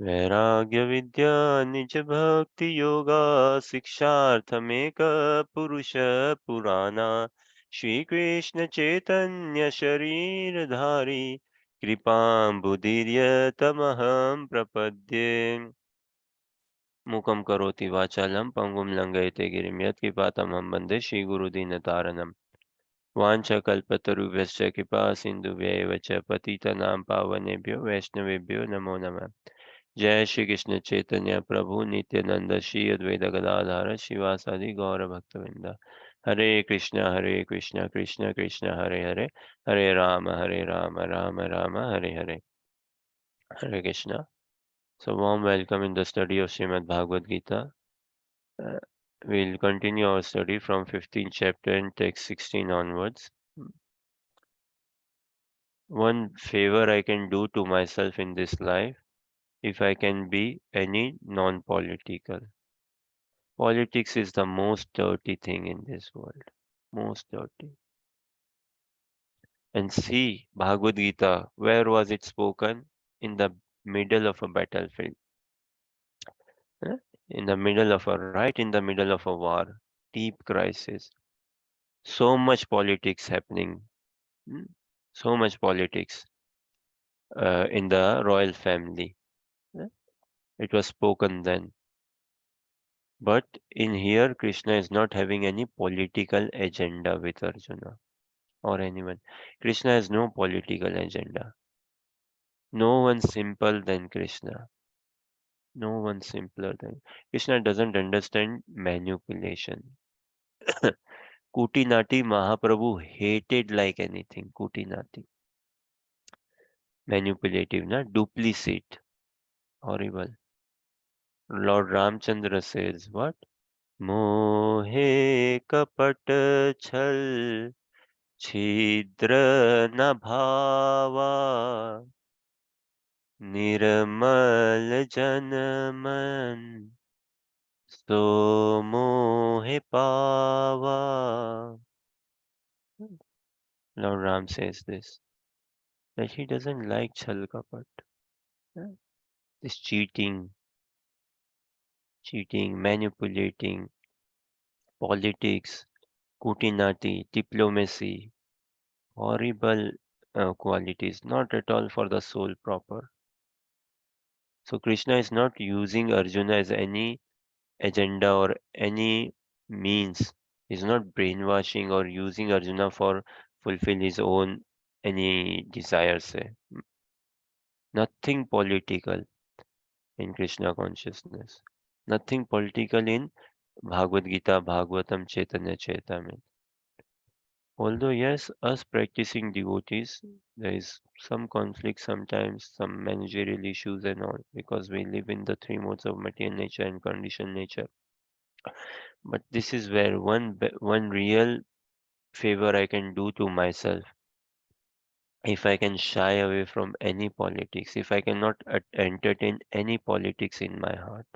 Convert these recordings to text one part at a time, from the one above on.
वैराग्य विद्या निज भक्ति योगा शिक्षार्थमेक पुरुष पुराना श्री कृष्ण चैतन्य शरीर धारी कृपां बुदीर्य तमहं प्रपद्ये मूकं करोति वाचालं पंगुं लंघयते गिरिं यत्कृपातमहं वन्दे श्रीगुरुदीनतारणम् वाञ्छकल्पतरुभ्यश्च कृपा सिन्धुभ्यैव च पतितनां पावनेभ्यो वैष्णवेभ्यो नमो नमः। जय श्री कृष्ण चैतन्य प्रभु नित्यानंद श्री अद्वैत गदाधर शिवासादि गौर भक्तवृंद। हरे कृष्णा कृष्ण कृष्ण हरे हरे, हरे Ram Ram Ram Hare Hare. Hare Krishna. So warm welcome in the study of Srimad Bhagavad Gita. Uh, we'll continue our study from 15th chapter and text 16 onwards. One favor I can do to myself in this life, if I can be any non-political. Politics is the most dirty thing in this world. Most dirty. And see, Bhagavad Gita, where was it spoken? In the middle of a battlefield. eh? In the middle of a, right in the middle of a war. Deep crisis. So much politics happening. hmm? So much politics in the royal family. eh? It was spoken then. But in here, Krishna is not having any political agenda with Arjuna or anyone. Krishna has no political agenda. No one simple than Krishna. No one simpler than Krishna doesn't understand manipulation. Kutinati Mahaprabhu hated like anything. Kutinati. Manipulative, na? Duplicate. Horrible. Lord Ramchandra says, what? Mohe kapat chal छिद्र न भावा निर्मल जन मन सो मोहि पावा. Lord Ram says this, that he doesn't like chal kapat, this cheating, manipulating, politics, kutinati, diplomacy, horrible qualities, not at all for the soul proper. So Krishna is not using Arjuna as any agenda or any means. He's not brainwashing or using Arjuna for fulfill his own any desires. Nothing political in Krishna consciousness. Nothing political in Bhagavad Gita, Bhagavatam, Chaitanya Charitamrita. Although yes, us practicing devotees, there is some conflict sometimes, some managerial issues and all, because we live in the three modes of material nature and conditioned nature. But this is where one real favor I can do to myself. If I can shy away from any politics, if I cannot entertain any politics in my heart.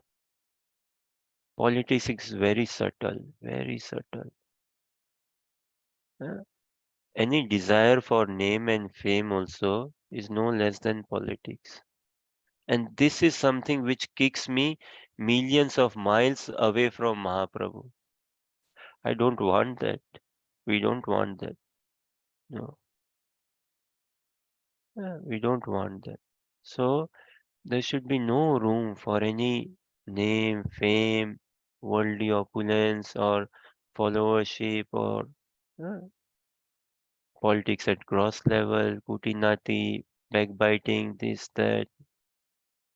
Politics is very subtle, very subtle. uh, Any desire for name and fame also is no less than politics. And this is something which kicks me millions of miles away from Mahaprabhu. I don't want that. We don't want that. No, we don't want that. So there should be no room for any name, fame, worldly opulence, or followership, or uh, politics at gross level, kutinati, backbiting, this, that,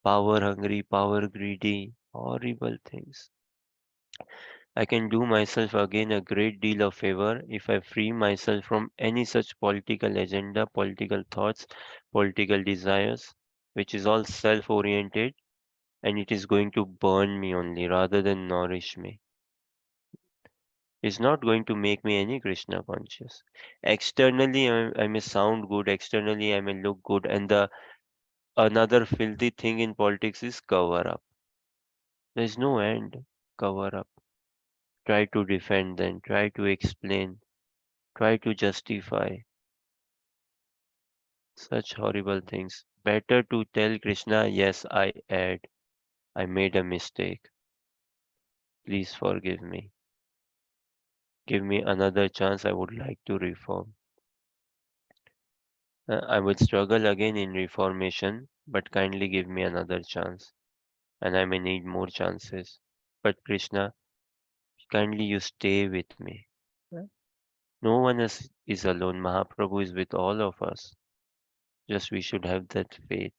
power hungry, power greedy, horrible things. I can do myself again a great deal of favor if I free myself from any such political agenda, political thoughts, political desires, which is all self oriented, and it is going to burn me only rather than nourish me. It's not going to make me any Krishna conscious. Externally, I may sound good, externally, I may look good, and the another filthy thing in politics is cover up. There's no end. Cover up. Try to defend them, try to explain, try to justify. Such horrible things. Better to tell Krishna, yes, I made a mistake. Please forgive me. Give me another chance. I would like to reform. I will struggle again in reformation, but kindly give me another chance. And I may need more chances. But Krishna, kindly you stay with me. Yeah. No one is alone. Mahaprabhu is with all of us. Just we should have that faith.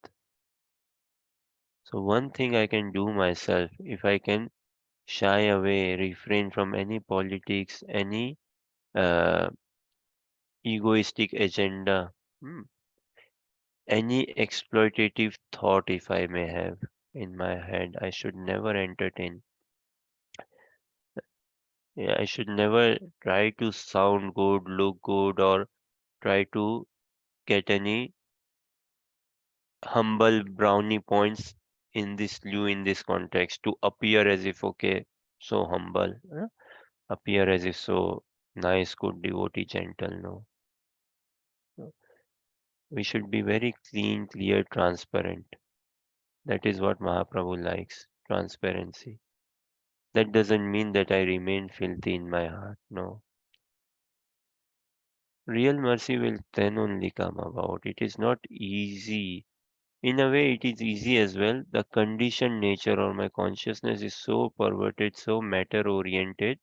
So one thing I can do myself, if I can shy away, refrain from any politics, any uh, egoistic agenda, hmm, any exploitative thought, if I may have in my head, I should never entertain. Yeah, I should never try to sound good, look good, or try to get any humble brownie points in this context to appear as if okay, so humble, appear as if so nice, good devotee, gentle. No, no. We should be very clean, clear, transparent. That is what Mahaprabhu likes, transparency. That doesn't mean that I remain filthy in my heart. No. Real mercy will then only come about. It is not easy. In a way, it is easy as well. The conditioned nature or my consciousness is so perverted, so matter oriented,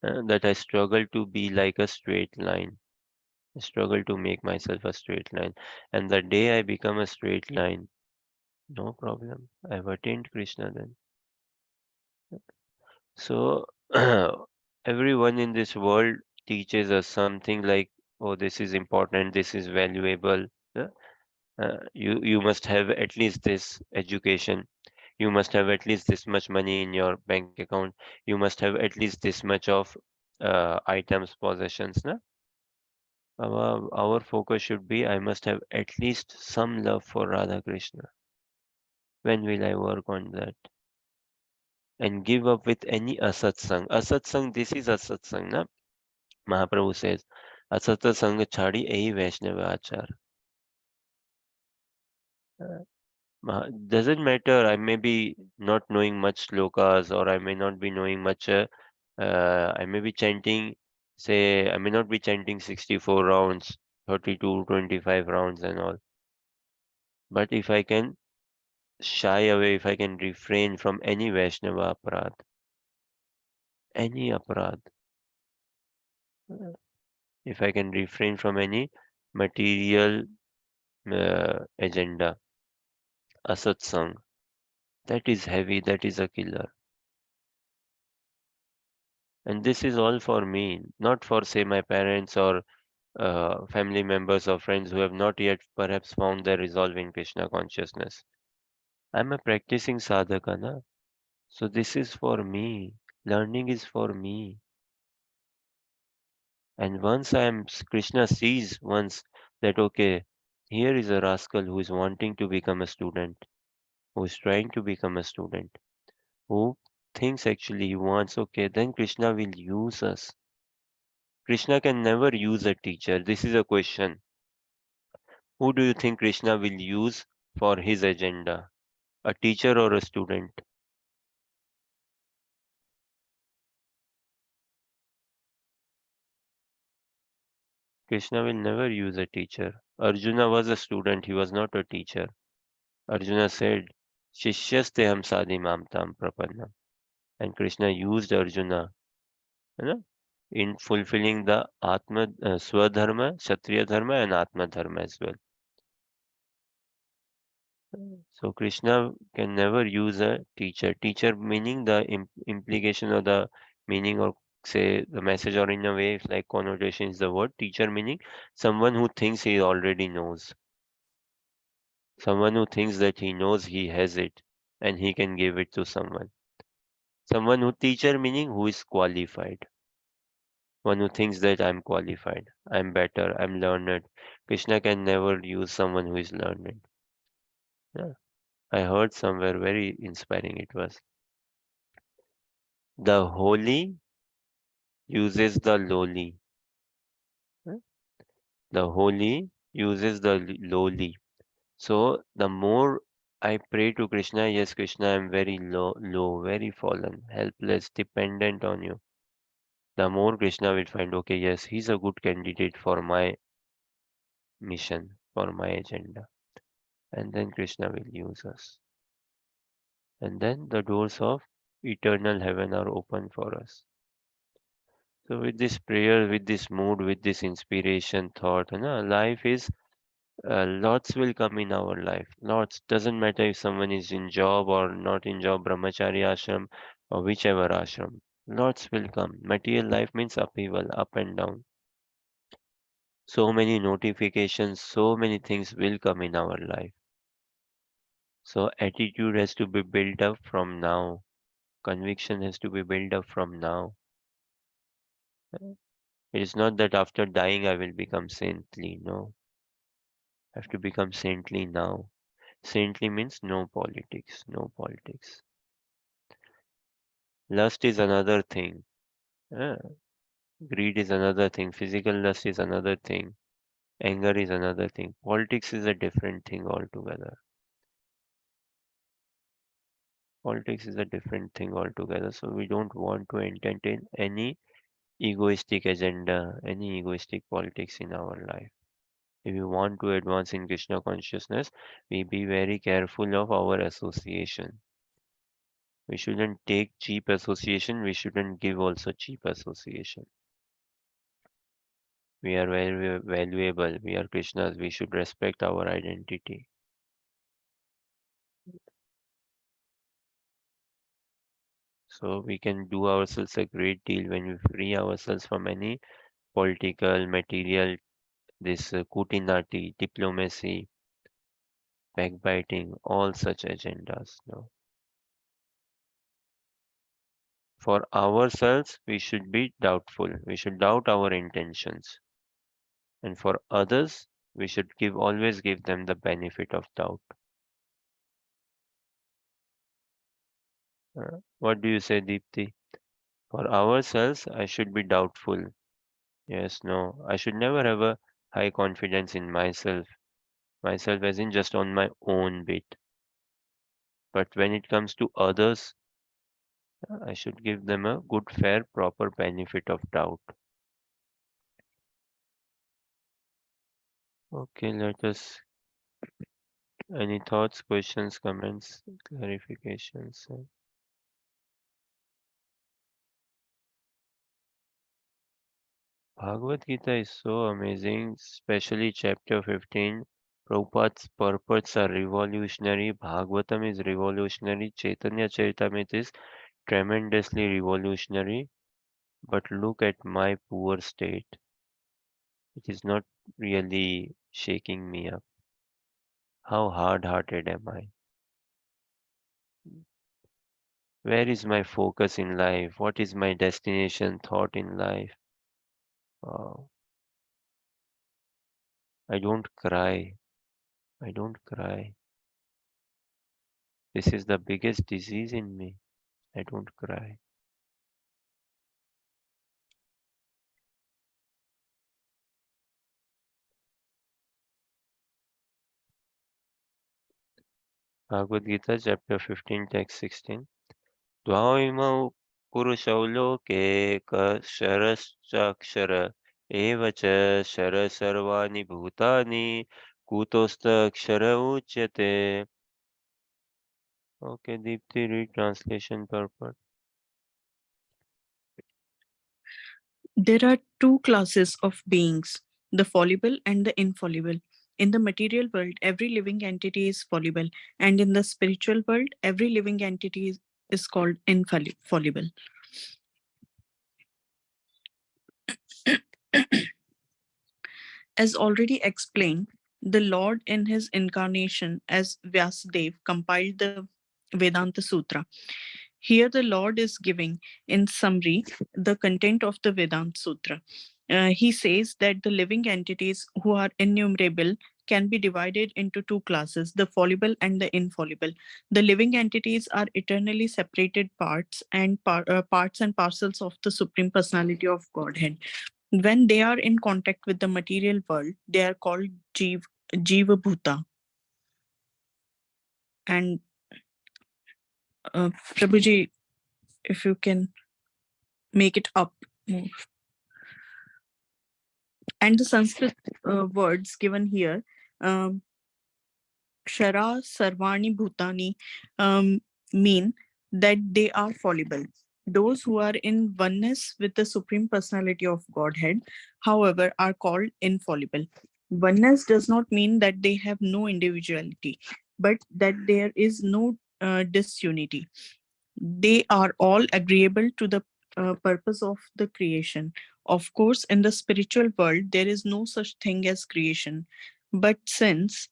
that I struggle to be like a straight line. I struggle to make myself a straight line. And the day I become a straight line, no problem. I've attained Krishna then. So, everyone in this world teaches us something like, oh, this is important, this is valuable. uh, you must have at least this education. You must have at least this much money in your bank account. You must have at least this much of items, possessions. Na? Our focus should be I must have at least some love for Radha Krishna. When will I work on that? And give up with any asatsang. Asatsang, this is asatsang. Na? Mahaprabhu says, asatsang chadi ei Vaishnava achar. Doesn't matter. I may be not knowing much slokas, or I may not be knowing much. I may be chanting, say, I may not be chanting 64 rounds, 32, 25 rounds, and all. But if I can shy away, if I can refrain from any Vaishnava aparadh, any aparadh, uh, if I can refrain from any material agenda, asatsang, that is heavy, that is a killer. And this is all for me, not for, say, my parents or family members or friends who have not yet perhaps found their resolve in Krishna consciousness. I'm a practicing sadhaka, na? So this is for me. Learning is for me. And once Krishna sees once that, okay, here is a rascal who is wanting to become a student, who is trying to become a student, who thinks actually he wants, okay, then Krishna will use us. Krishna can never use a teacher. This is a question. Who do you think Krishna will use for his agenda? A teacher or a student? Krishna will never use a teacher. Arjuna was a student, he was not a teacher. Arjuna said, Shishyasteham sadhimam tam prapannam. And Krishna used Arjuna, you know, in fulfilling the Swadharma, Kshatriya Dharma, and Atma Dharma as well. So Krishna can never use a teacher. Teacher meaning the implication or the meaning, or say the message, or in a way it's like connotation is the word. Teacher meaning someone who thinks he already knows. Someone who thinks that he knows he has it and he can give it to someone. Someone who teacher meaning who is qualified. One who thinks that I'm qualified, I'm better, I'm learned. Krishna can never use someone who is learned. Yeah. I heard somewhere very inspiring it was. The holy uses the lowly. Hmm? The holy uses the lowly. So the more I pray to Krishna, yes, Krishna, I'm very low, very fallen, helpless, dependent on you. The more Krishna will find, okay, yes, he's a good candidate for my mission, for my agenda. And then Krishna will use us. And then the doors of eternal heaven are open for us. So with this prayer, with this mood, with this inspiration, thought, life is lots will come in our life. Lots doesn't matter if someone is in job or not in job, brahmachari ashram or whichever ashram. Lots will come. Material life means upheaval, up and down. So many notifications, so many things will come in our life. So attitude has to be built up from now. Conviction has to be built up from now. It is not that after dying I will become saintly. No, I have to become saintly now. Saintly means no politics, no politics. Lust is another thing. eh, Greed is another thing. Physical lust is another thing. Anger is another thing. Politics is a different thing altogether. Politics is a different thing altogether. So we don't want to entertain any egoistic agenda, any egoistic politics in our life. If we want to advance in Krishna consciousness, we be very careful of our association. We shouldn't take cheap association. We shouldn't give also cheap association. We are very valuable. We are Krishnas. We should respect our identity. So we can do ourselves a great deal when we free ourselves from any political, material, this kutinati, diplomacy, backbiting, all such agendas. No. For ourselves, we should be doubtful. We should doubt our intentions. And for others, we should always give them the benefit of doubt. What do you say, Deepti? For ourselves, I should be doubtful. Yes, no. I should never have a high confidence in myself. Myself as in just on my own bit. But when it comes to others, I should give them a good, fair, proper benefit of doubt. Okay, let us. Any thoughts, questions, comments, clarifications? Bhagavad Gita is so amazing, especially chapter 15. Prabhupada's purports are revolutionary. Bhagavatam is revolutionary. Chaitanya Charitamrita is tremendously revolutionary. But look at my poor state. It is not really shaking me up. How hard hearted am I? Where is my focus in life? What is my destination thought in life? Uh, I don't cry. I don't cry. This is the biggest disease in me. I don't cry. Bhagavad Gita, chapter 15, text 16. Dvaimau purushau loke kasharaschaksara eva cha shara sarvani bhutani kutosta akshara uchyate. Okay, Deepthi, read translation purport. There are two classes of beings, the fallible and the infallible. In the material world, every living entity is fallible, and in the spiritual world, every living entity is called infallible. As already explained, the Lord in his incarnation as Vyasadeva compiled the Vedanta Sutra. Here, the Lord is giving, in summary, the content of the Vedanta Sutra. He says that the living entities, who are innumerable, can be divided into two classes, the fallible and the infallible. The living entities are eternally separated parts and parts and parcels of the Supreme Personality of Godhead. When they are in contact with the material world, they are called Jiva Bhuta. And Prabhuji, if you can make it up more. And the Sanskrit words given here, um, Kshara Sarvani Bhutani, mean that they are fallible. Those who are in oneness with the Supreme Personality of Godhead, however, are called infallible. Oneness does not mean that they have no individuality, but that there is no disunity. They are all agreeable to the purpose of the creation. Of course, in the spiritual world, there is no such thing as creation. But since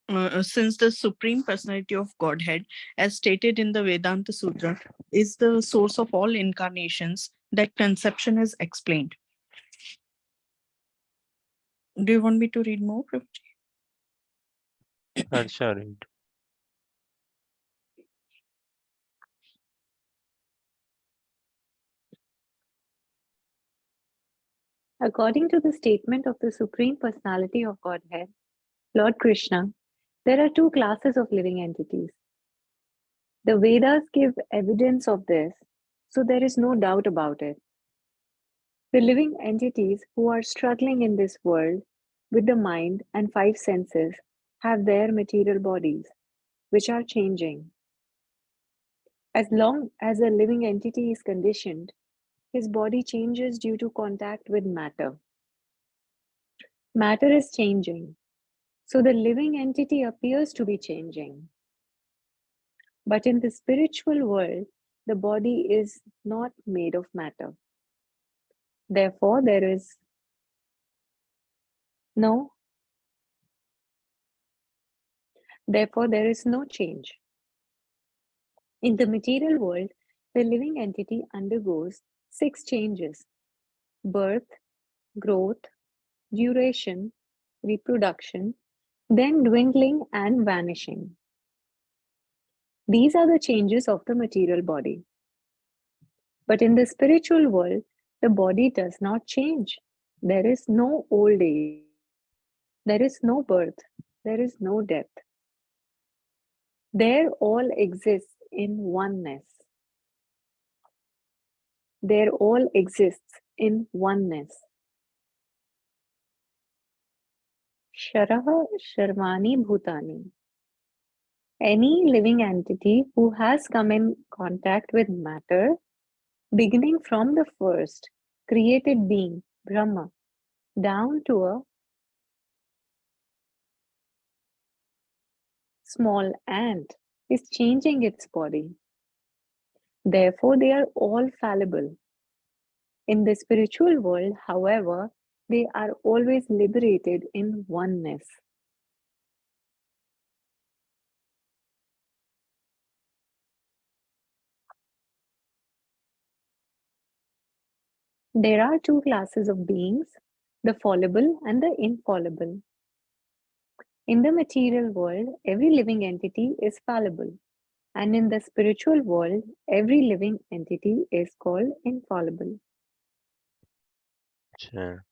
the Supreme Personality of Godhead, as stated in the Vedanta Sutra, is the source of all incarnations, that conception is explained. Do you want me to read more, Prabhuji? Harsha, read. According to the statement of the Supreme Personality of Godhead, Lord Krishna, there are two classes of living entities. The Vedas give evidence of this, so there is no doubt about it. The living entities who are struggling in this world with the mind and five senses have their material bodies, which are changing. As long as a living entity is conditioned, his body changes due to contact with matter. Matter is changing, so the living entity appears to be changing. But in the spiritual world, the body is not made of matter. Therefore, no, there is no change. In the material world, the living entity undergoes six changes: birth, growth, duration, reproduction, then dwindling and vanishing. These are the changes of the material body. But in the spiritual world, the body does not change. There is no old age. There is no birth. There is no death. There all exists in oneness. There all exists in oneness. Sharaha Sharvani Bhutani. Any living entity who has come in contact with matter, beginning from the first created being, Brahma, down to a small ant, is changing its body. Therefore, they are all fallible. In the spiritual world, however, they are always liberated in oneness. There are two classes of beings, the fallible and the infallible. In the material world, every living entity is fallible, and in the spiritual world, every living entity is called infallible. Sure.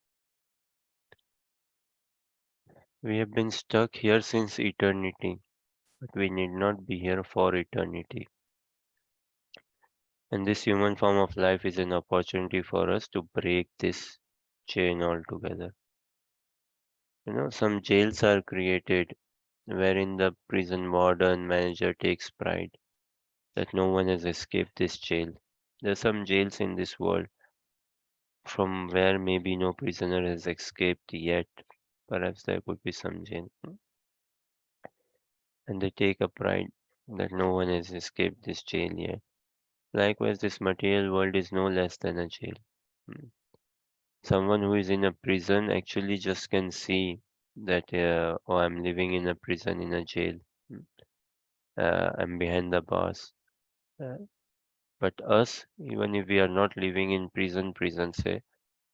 We have been stuck here since eternity, but we need not be here for eternity. And this human form of life is an opportunity for us to break this chain altogether. Some jails are created wherein the prison warden manager takes pride that no one has escaped this jail. There are some jails in this world from where maybe no prisoner has escaped yet. Perhaps there could be some jail. And they take a pride that no one has escaped this jail yet. Likewise, this material world is no less than a jail. Hmm. Someone who is in a prison actually just can see that, oh, I'm living in a prison, in a jail. Hmm. I'm behind the bars. Uh, but us, even if we are not living in prison, say,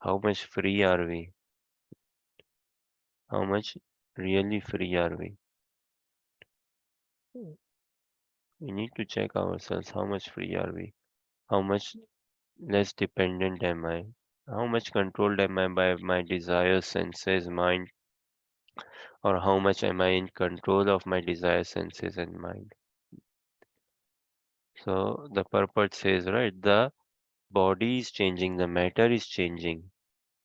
how much free are we? How much really free are we? We need to check ourselves how much free are we? How much less dependent am I? How much controlled am I by my desires, senses, mind, or how much am I in control of my desires, senses, and mind? So the purport says, right, the body is changing, the matter is changing.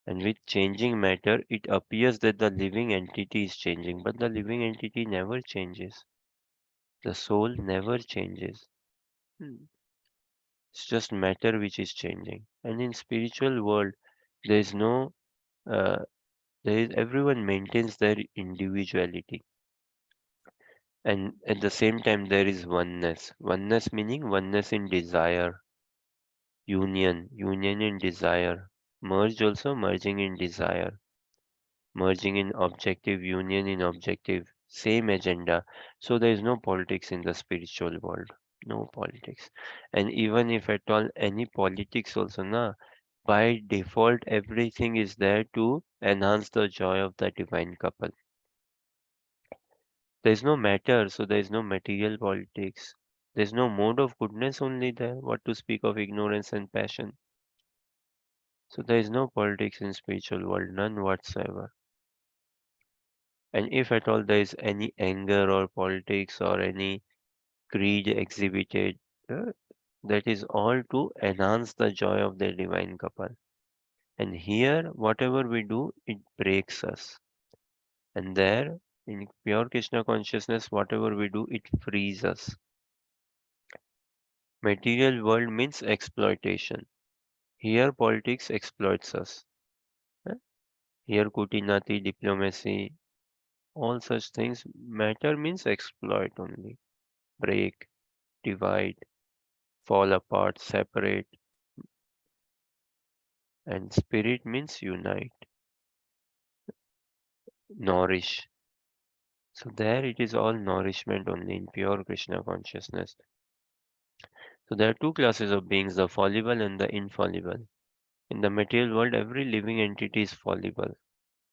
And with changing matter, it appears that the living entity is changing, but the living entity never changes. The soul never changes. Hmm. It's just matter which is changing. And in spiritual world, there is no, uh, there is everyone maintains their individuality, and at the same time there is oneness. Oneness meaning oneness in desire, union in desire, merge also merging in desire, merging in objective, union in objective, same agenda. So there is no politics in the spiritual world. No politics. And even if at all any politics also na, by default everything is there to enhance the joy of the divine couple. There is no matter, so there is no material politics. There is no mode of goodness only there. What to speak of ignorance and passion? So there is no politics in spiritual world, none whatsoever. And if at all there is any anger or politics or any greed exhibited, uh, that is all to enhance the joy of the divine couple. And here, whatever we do, it breaks us. And there, in pure Krishna consciousness, whatever we do, it frees us. Material world means exploitation. Here, politics exploits us. eh. Here, Kutinati, diplomacy, all such things. Matter means exploit only. Break, divide, fall apart, separate. And spirit means unite, nourish. So there it is all nourishment only in pure Krishna consciousness. So there are two classes of beings, the fallible and the infallible. In the material world, every living entity is fallible.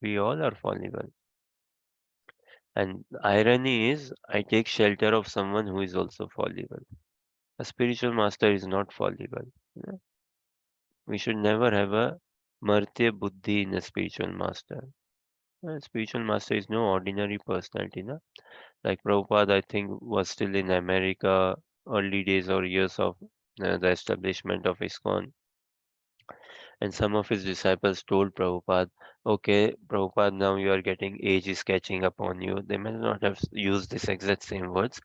We all are fallible. And the irony is, I take shelter of someone who is also fallible. A spiritual master is not fallible. You know, we should never have a martya buddhi in a spiritual master. A spiritual master is no ordinary personality. Na? Like Prabhupada, I think, was still in America, early days or years of the establishment of ISKCON. And some of his disciples told Prabhupada, okay, Prabhupada, now you are getting age is catching up on you. They may not have used this exact same words,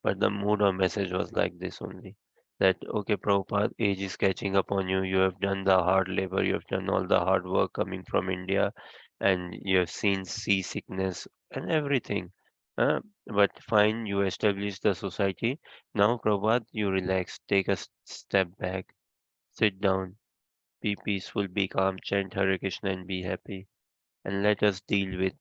but the mood or message was like this only. That, okay, Prabhupada, age is catching up on you. You have done the hard labor, you have done all the hard work coming from India, and you have seen seasickness and everything. But fine, you established the society. Now, Prabhupada, you relax, take a step back, sit down, be peaceful, be calm, chant Hare Krishna and be happy. And let us deal with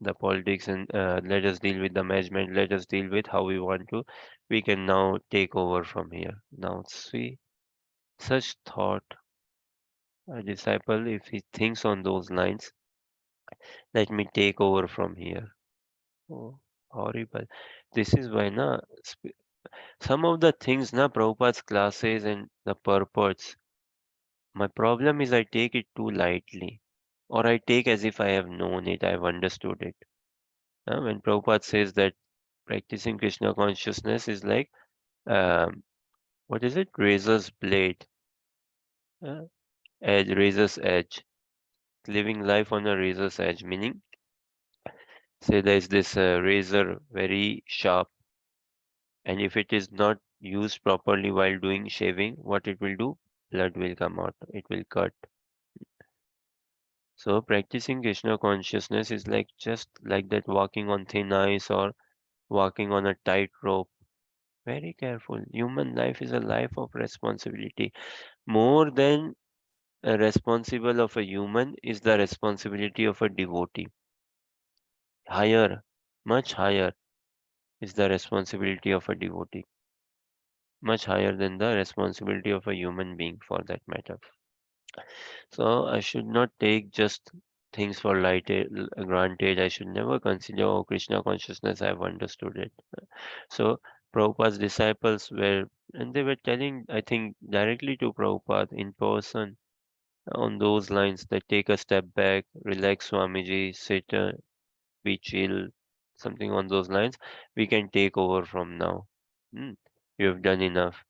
the politics and let us deal with the management. Let us deal with how we want to. We can now take over from here. Now, see, such thought, a disciple, if he thinks on those lines, let me take over from here. Oh, horrible. This is why, na, some of the things, na, Prabhupada's classes and the purports, my problem is I take it too lightly, or I take as if I have known it, I've understood it. When Prabhupada says that practicing Krishna consciousness is like, um, what is it? Razor's blade, uh, razor's edge. Living life on a razor's edge, meaning, say there is this razor very sharp, and if it is not used properly while doing shaving, what it will do? Blood will come out, it will cut. So practicing Krishna consciousness is like just like that walking on thin ice or walking on a tight rope. Very careful. Human life is a life of responsibility. More than a responsible of a human is the responsibility of a devotee. Higher, much higher is the responsibility of a devotee. Much higher than the responsibility of a human being for that matter. So I should not take just things for granted. I should never consider, oh, Krishna consciousness, I have understood it. So Prabhupada's disciples were, and they were telling, I think, directly to Prabhupada in person on those lines that take a step back, relax, Swamiji, sit, be chill, something on those lines. We can take over from now. Hmm. You have done enough,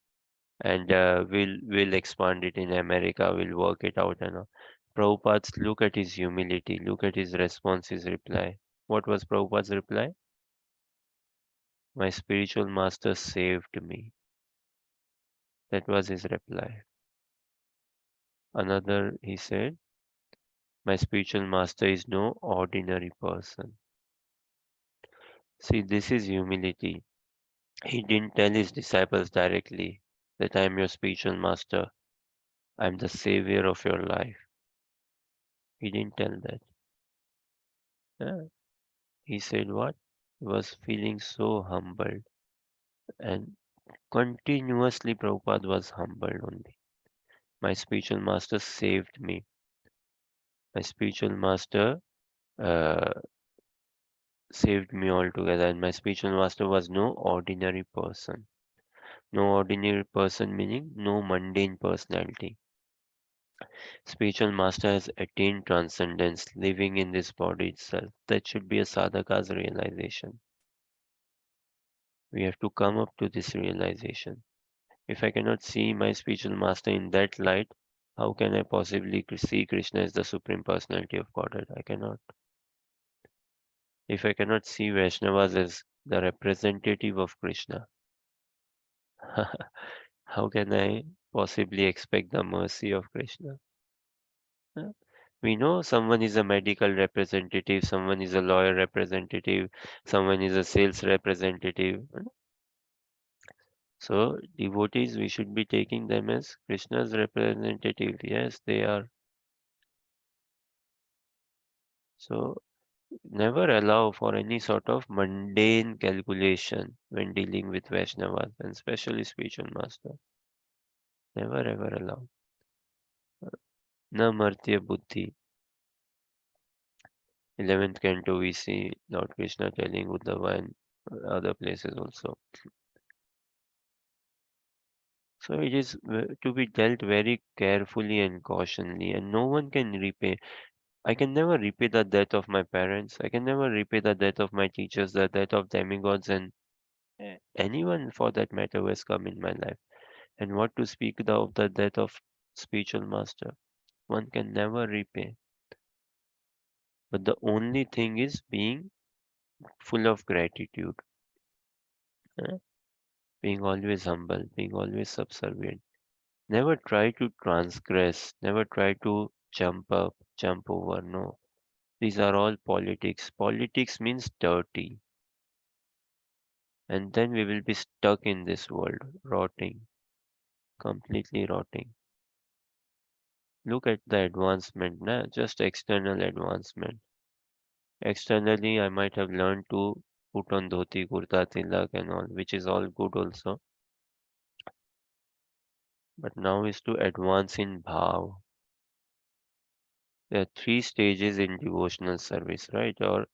and we'll expand it in America. We'll work it out and all. Prabhupada's look at his humility, look at his response, his reply. What was Prabhupada's reply? My spiritual master saved me. That was his reply. Another, he said, my spiritual master is no ordinary person. See, this is humility. He didn't tell his disciples directly that I am your spiritual master. I am the savior of your life. He didn't tell that. Yeah. He said what? He was feeling so humbled. And continuously Prabhupada was humbled only. My spiritual master saved me. My spiritual master uh, saved me altogether. And my spiritual master was no ordinary person. No ordinary person meaning no mundane personality. Spiritual master has attained transcendence, living in this body itself. That should be a sadhaka's realization. We have to come up to this realization. If I cannot see my spiritual master in that light, how can I possibly see Krishna as the Supreme Personality of Godhead? I cannot. If I cannot see Vaishnavas as the representative of Krishna, how can I possibly expect the mercy of Krishna? Huh? We know someone is a medical representative, someone is a lawyer representative, someone is a sales representative. So, devotees, we should be taking them as Krishna's representative. Yes, they are. So, never allow for any sort of mundane calculation when dealing with Vaishnavas and especially spiritual master. Never ever allow. Na martya buddhi. 11th canto we see Lord Krishna telling Uddhava and other places also. So it is to be dealt very carefully and cautionally, and no one can repay. I can never repay the death of my parents. I can never repay the death of my teachers, the death of demigods, and anyone for that matter who has come in my life. And what to speak of the death of spiritual master? One can never repay. But the only thing is being full of gratitude, eh? Being always humble, being always subservient. Never try to transgress, never try to jump up, jump over. No, these are all politics. Politics means dirty. And then we will be stuck in this world, rotting, completely rotting. Look at the advancement, nah? Just external advancement. Externally, I might have learned to put on dhoti, kurta, tilak and all, which is all good also. But now is to advance in bhav. There are three stages in devotional service, right? Or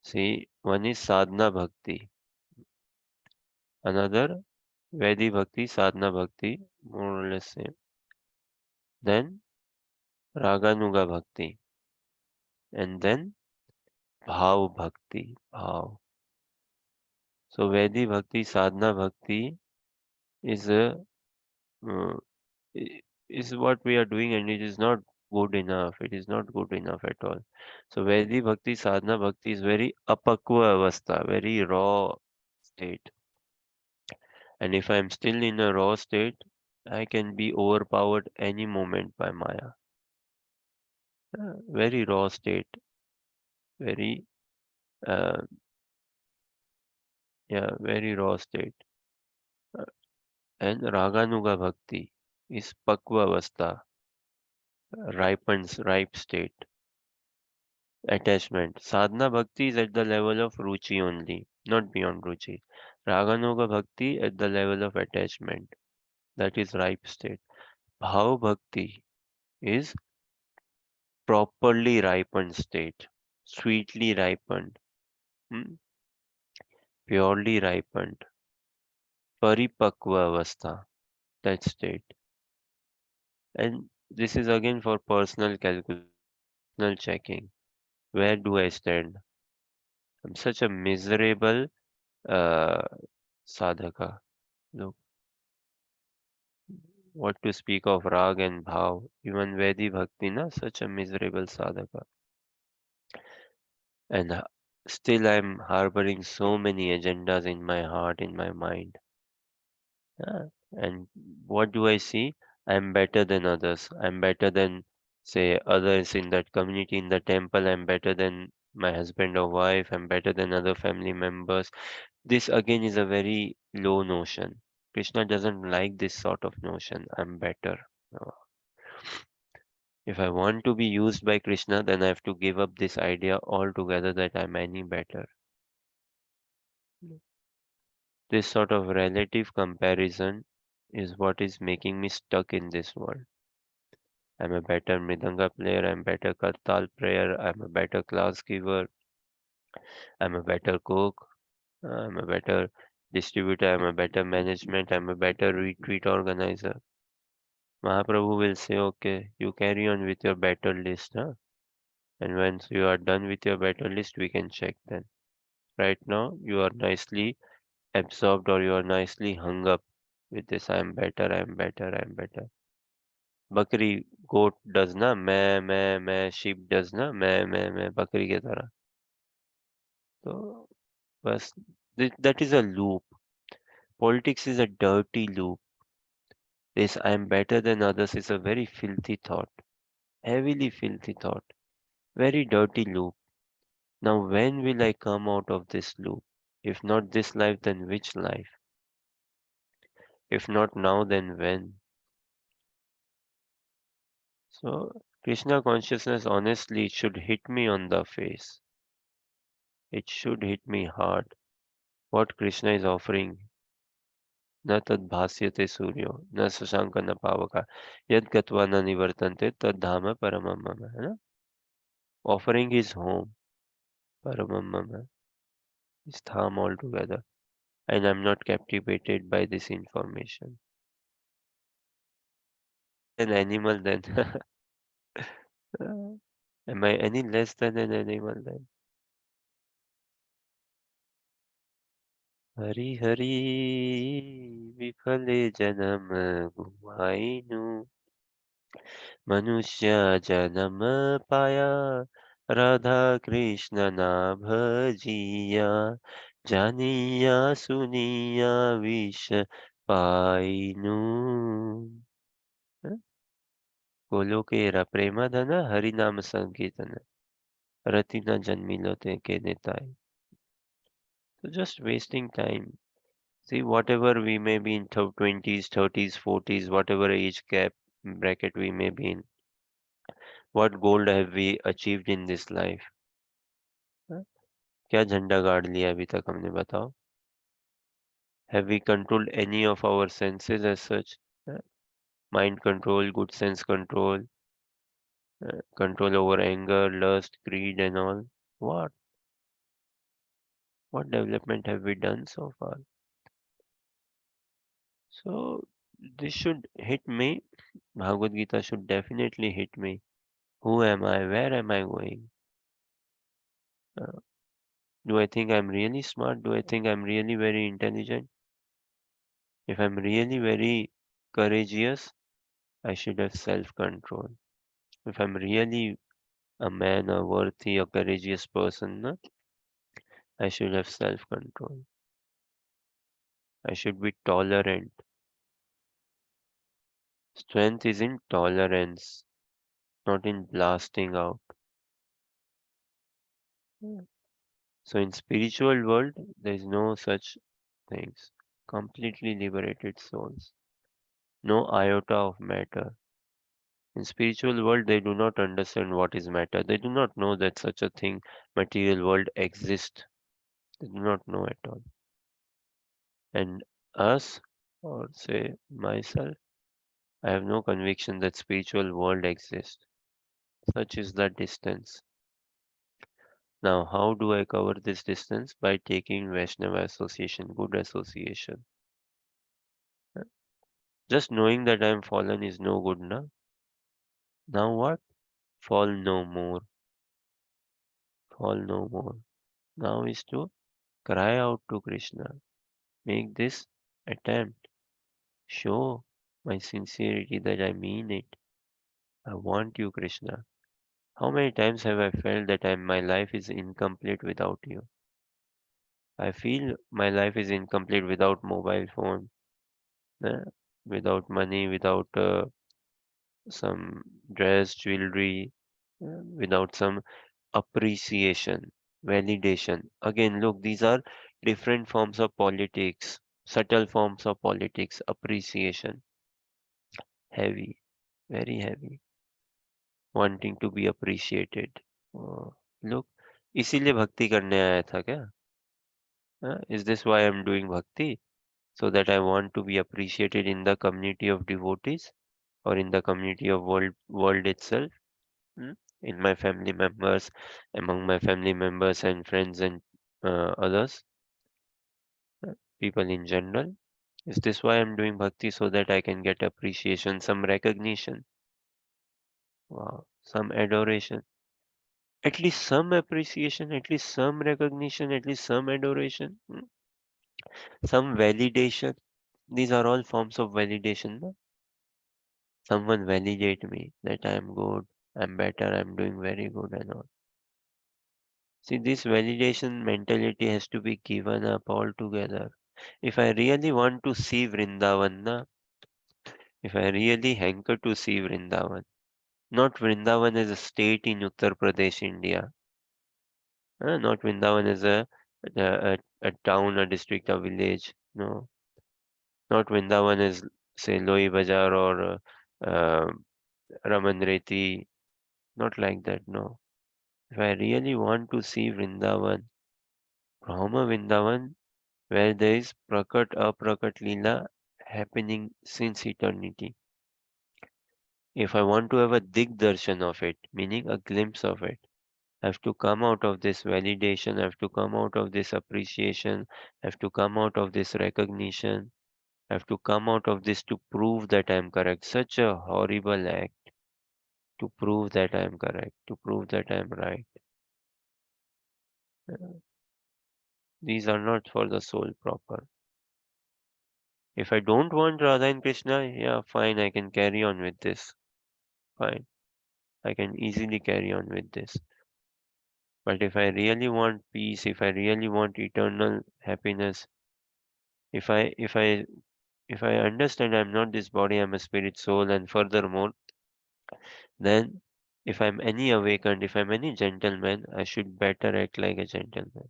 see, one is sadhana bhakti, another Vaidhi bhakti, sadhana bhakti, more or less same. Then raganuga bhakti, and then bhav bhakti, bhav. So Vaidhi bhakti, sadhana bhakti is a uh, i- is what we are doing, and it is not good enough. It is not good enough at all. So Vaidhi bhakti, sadhana bhakti is very apakwa avastha, very raw state. And if I am still in a raw state, I can be overpowered any moment by Maya. Very raw state, very uh, yeah, very raw state. Uh, And Raganuga Bhakti is Pakva Avastha, ripe state, attachment. Sadhana Bhakti is at the level of Ruchi only, not beyond Ruchi. Raganuga Bhakti at the level of attachment, that is ripe state. Bhav Bhakti is properly ripened state, sweetly ripened, hmm, purely ripened. paripakva avastha, that state. And this is again for personal calculation, personal checking. Where do I stand? I'm such a miserable uh, sadhaka. Look, what to speak of rag and bhav, even Vedi bhakti, na, such a miserable sadhaka. And still I'm harboring so many agendas in my heart, in my mind. Yeah. And what do I see? I'm better than others. I'm better than, say, others in that community, in the temple. I'm better than my husband or wife. I'm better than other family members. This again is a very low notion. Krishna doesn't like this sort of notion. I'm better. No. If I want to be used by Krishna, then I have to give up this idea altogether that I'm any better. This sort of relative comparison is what is making me stuck in this world. I'm a better Mridanga player, I'm better Kartal player, I'm a better class giver, I'm a better cook, I'm a better distributor, I'm a better management, I'm a better retreat organizer. Mahaprabhu will say, okay, you carry on with your better list, huh? And once you are done with your better list, we can check then. Right now, you are nicely absorbed or you are nicely hung up with this I'm better, I'm better, I'm better. बकरी goat does ना मैं sheep does ना मैं बकरी की तरह तो बस that is a loop. Politics is a dirty loop. This I am better than others is a very filthy thought, heavily filthy thought, very dirty loop. Now when will I come out of this loop? If not this life, then which life? If not now, then when? So Krishna consciousness honestly it should hit me on the face. It should hit me hard. What Krishna is offering, न तद्भास्यते सूर्यो न शशांक न पावक यद गत्वा न निवर्तन्ते तद्धाम परमम मम है ना offering his home paramam mama his dham altogether and I'm not captivated by this information. An animal then am I any less than an animal then? Hari Hari विफले जन्म गुमाइनु मनुष्य जन्म पाया राधा कृष्ण ना भजिया जानिया सुनिया विष पाइनु गोलोकेरा प्रेमधन हरिनाम संकीर्तन रति न जन्मिलो ते के नेताय. So just wasting time. See, whatever we may be in 20s, 30s, 40s, whatever age gap bracket we may be in, what goal have we achieved in this life? हाँ? क्या झंडा गाड़ लिया अभी तक हमने बताओ? Have we controlled any of our senses as such? हाँ? Mind control, good sense control, control over anger, lust, greed, and all. What? What development have we done so far? So this should hit me. Bhagavad Gita should definitely hit me. Who am I? Where am I going? Uh, do I think I'm really smart? Do I think I'm really very intelligent? If I'm really very courageous, I should have self-control. If I'm really a man, a worthy, a courageous person, na, I should have self-control. I should be tolerant. Strength is in tolerance, not in blasting out. Hmm. So in spiritual world, there is no such things. Completely liberated souls. No iota of matter. In spiritual world, they do not understand what is matter. They do not know that such a thing, material world exists. They do not know at all. And us, or say myself, I have no conviction that spiritual world exists. Such is the distance. Now, how do I cover this distance? By taking Vaishnava association, good association. Just knowing that I am fallen is no good, na? Now what? Fall no more. Fall no more. Now is to cry out to Krishna. Make this attempt. Show my sincerity that I mean it. I want you, Krishna. How many times have I felt that my life is incomplete without you? I feel my life is incomplete without mobile phone, eh, without money, without some dress, jewelry, without some appreciation, validation. Again, look, these are different forms of politics, subtle forms of politics, appreciation, heavy, very heavy, wanting to be appreciated. Oh, look, इसीलिए भक्ति करने आया था क्या? Is this why I'm doing bhakti? So that I want to be appreciated in the community of devotees or in the community of world itself? Hmm? In my family members, among my family members and friends and others, uh, people in general. Is this why I'm doing bhakti so that I can get appreciation, some recognition, wow, some adoration, at least some appreciation, at least some recognition, at least some adoration, some validation. These are all forms of validation. No? Someone validate me that I'm good, I'm better, I'm doing very good and all. See, this validation mentality has to be given up altogether. If I really want to see Vrindavan, na, if I really hanker to see Vrindavan, not Vrindavan as a state in Uttar Pradesh, India, not Vrindavan as a town, a district, a village, no, not Vrindavan as say Loi Bazaar or Raman Reti, not like that, no. If I really want to see Vrindavan, Brahma Vrindavan, where there is Prakat Aprakat Leela happening since eternity. If I want to have a dig darshan of it, meaning a glimpse of it, I have to come out of this validation, I have to come out of this appreciation, I have to come out of this recognition, I have to come out of this to prove that I am correct. Such a horrible act to prove that I am correct, to prove that I am right. These are not for the soul proper. If I don't want Radha and Krishna, yeah, fine, I can carry on with this. Fine, I can easily carry on with this. But if I really want peace, if I really want eternal happiness, if I if I if I understand I'm not this body, I'm a spirit soul, and furthermore, then if I'm any awakened, if I'm any gentleman, I should better act like a gentleman.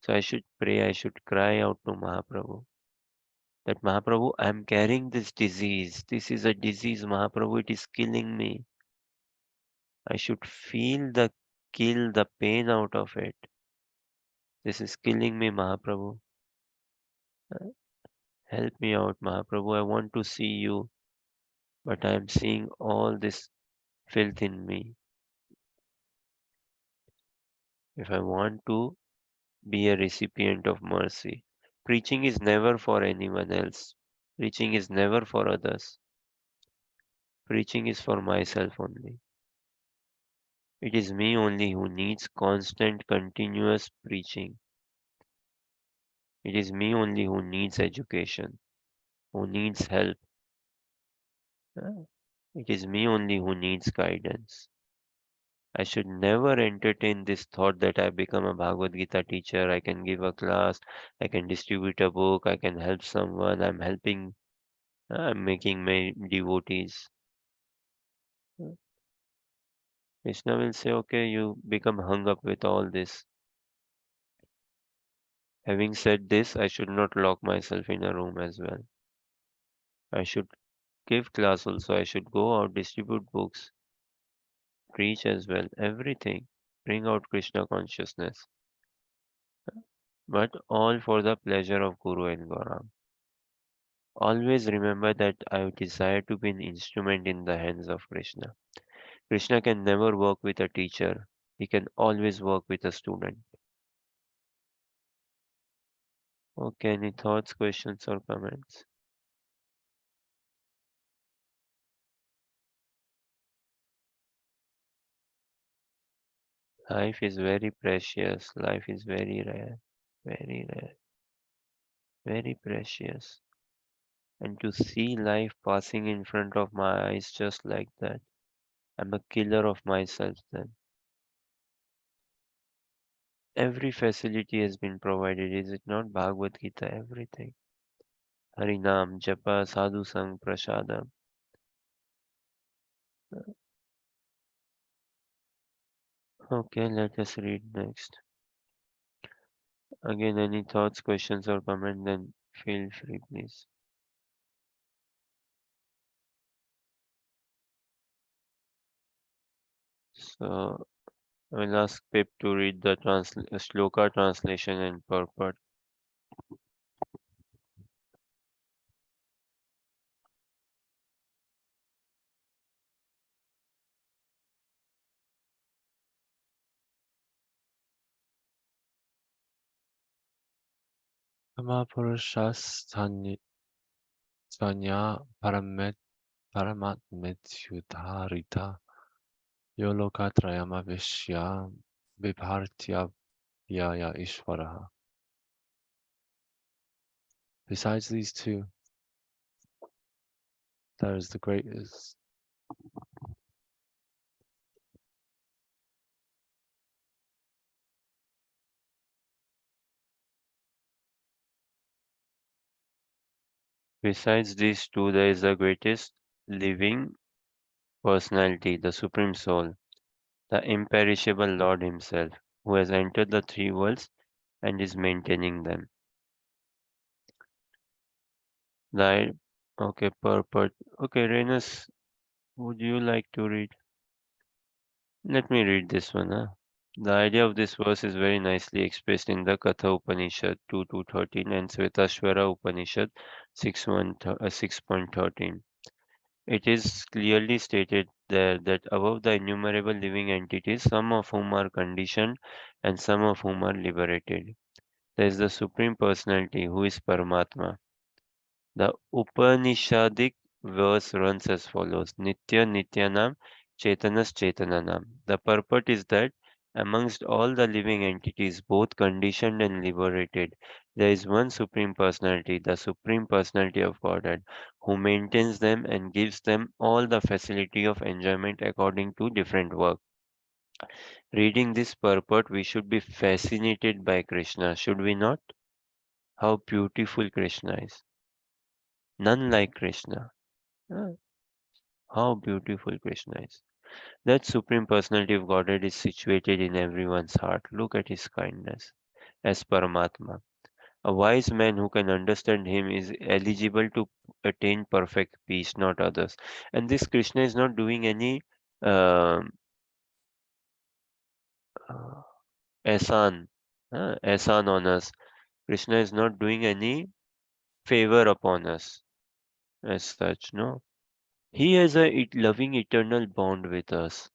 So I should pray, I should cry out to Mahaprabhu that Mahaprabhu, I'm carrying this disease. This is a disease, Mahaprabhu, it is killing me. I should feel the pain out of it. This is killing me, Mahaprabhu. Uh, Help me out, Mahaprabhu. I want to see you, but I am seeing all this filth in me. If I want to be a recipient of mercy, preaching is never for anyone else. Preaching is never for others. Preaching is for myself only. It is me only who needs constant, continuous preaching. It is me only who needs education, who needs help. Uh, It is me only who needs guidance. I should never entertain this thought that I become a Bhagavad Gita teacher, I can give a class, I can distribute a book, I can help someone, I'm helping, I'm making my devotees. Uh, Krishna will say, okay, you become hung up with all this. Having said this, I should not lock myself in a room as well. I should give class also, I should go out, distribute books, preach as well, everything. Bring out Krishna consciousness. But all for the pleasure of Guru and Gaurang. Always remember that I desire to be an instrument in the hands of Krishna. Krishna can never work with a teacher. He can always work with a student. Okay, any thoughts, questions, or comments? Life is very precious. Life is very rare, very precious. And to see life passing in front of my eyes just like that, I'm a killer of myself then. Every facility has been provided, is it not? Bhagavad Gita, everything. Harinam, Japa, Sadhu Sang, Prasadam. Okay, let us read next. Again, any thoughts, questions, or comment, then feel free, please. So, I will ask Pip to read the shloka translation and purport. Samapurusha Sanya Paramatmetyudharita Yolokatrayamavishya Vibhartya Vyaya Ishvaraha. Besides these two, there is the greatest. Besides these two, there is the greatest living personality, the Supreme Soul, the imperishable Lord Himself, who has entered the three worlds and is maintaining them. The okay, purport. Okay, Renus, would you like to read? Let me read this one. Huh? The idea of this verse is very nicely expressed in the Katha Upanishad 2.13 and Svetashwara Upanishad 6.13. It is clearly stated there that above the innumerable living entities, some of whom are conditioned and some of whom are liberated, there is the Supreme Personality who is Paramatma. The Upanishadic verse runs as follows: Nitya Nityanam Chetanas Chetananam. The purport is that amongst all the living entities, both conditioned and liberated, there is one Supreme Personality, the Supreme Personality of Godhead, who maintains them and gives them all the facility of enjoyment according to different work. Reading this purport, we should be fascinated by Krishna, should we not? How beautiful Krishna is. None like Krishna. Ah, how beautiful Krishna is. That Supreme Personality of Godhead is situated in everyone's heart. Look at his kindness. As Paramatma. A wise man who can understand him is eligible to attain perfect peace, not others. And this Krishna is not doing any um uh, ehsan on us. Krishna is not doing any favor upon us as such, no. He has a loving eternal bond with us.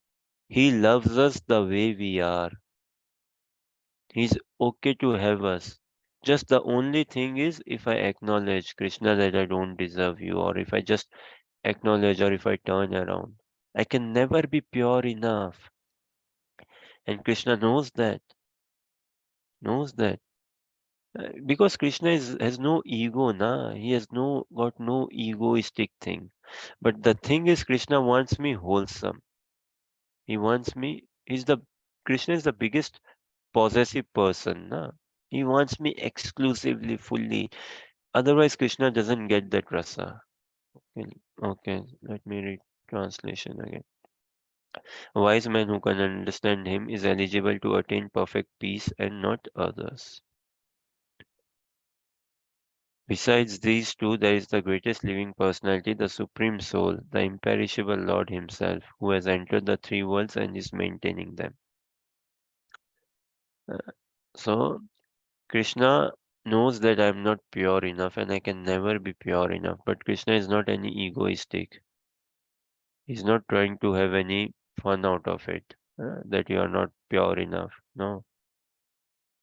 He loves us the way we are. He's okay to have us. Just the only thing is if I acknowledge Krishna that I don't deserve you, or if I just acknowledge, or if I turn around, I can never be pure enough. And Krishna knows that. Because Krishna has no ego, na. He has got no egoistic thing. But the thing is, Krishna wants me wholesome. He wants me. Krishna is the biggest possessive person, na. He wants me exclusively, fully. Otherwise, Krishna doesn't get that rasa. Okay, okay, let me read translation again. A wise man who can understand him is eligible to attain perfect peace and not others. Besides these two, there is the greatest living personality, the Supreme Soul, the imperishable Lord Himself, who has entered the three worlds and is maintaining them. Uh, So, Krishna knows that I am not pure enough and I can never be pure enough, but Krishna is not any egoistic. He's not trying to have any fun out of it, that you are not pure enough. No.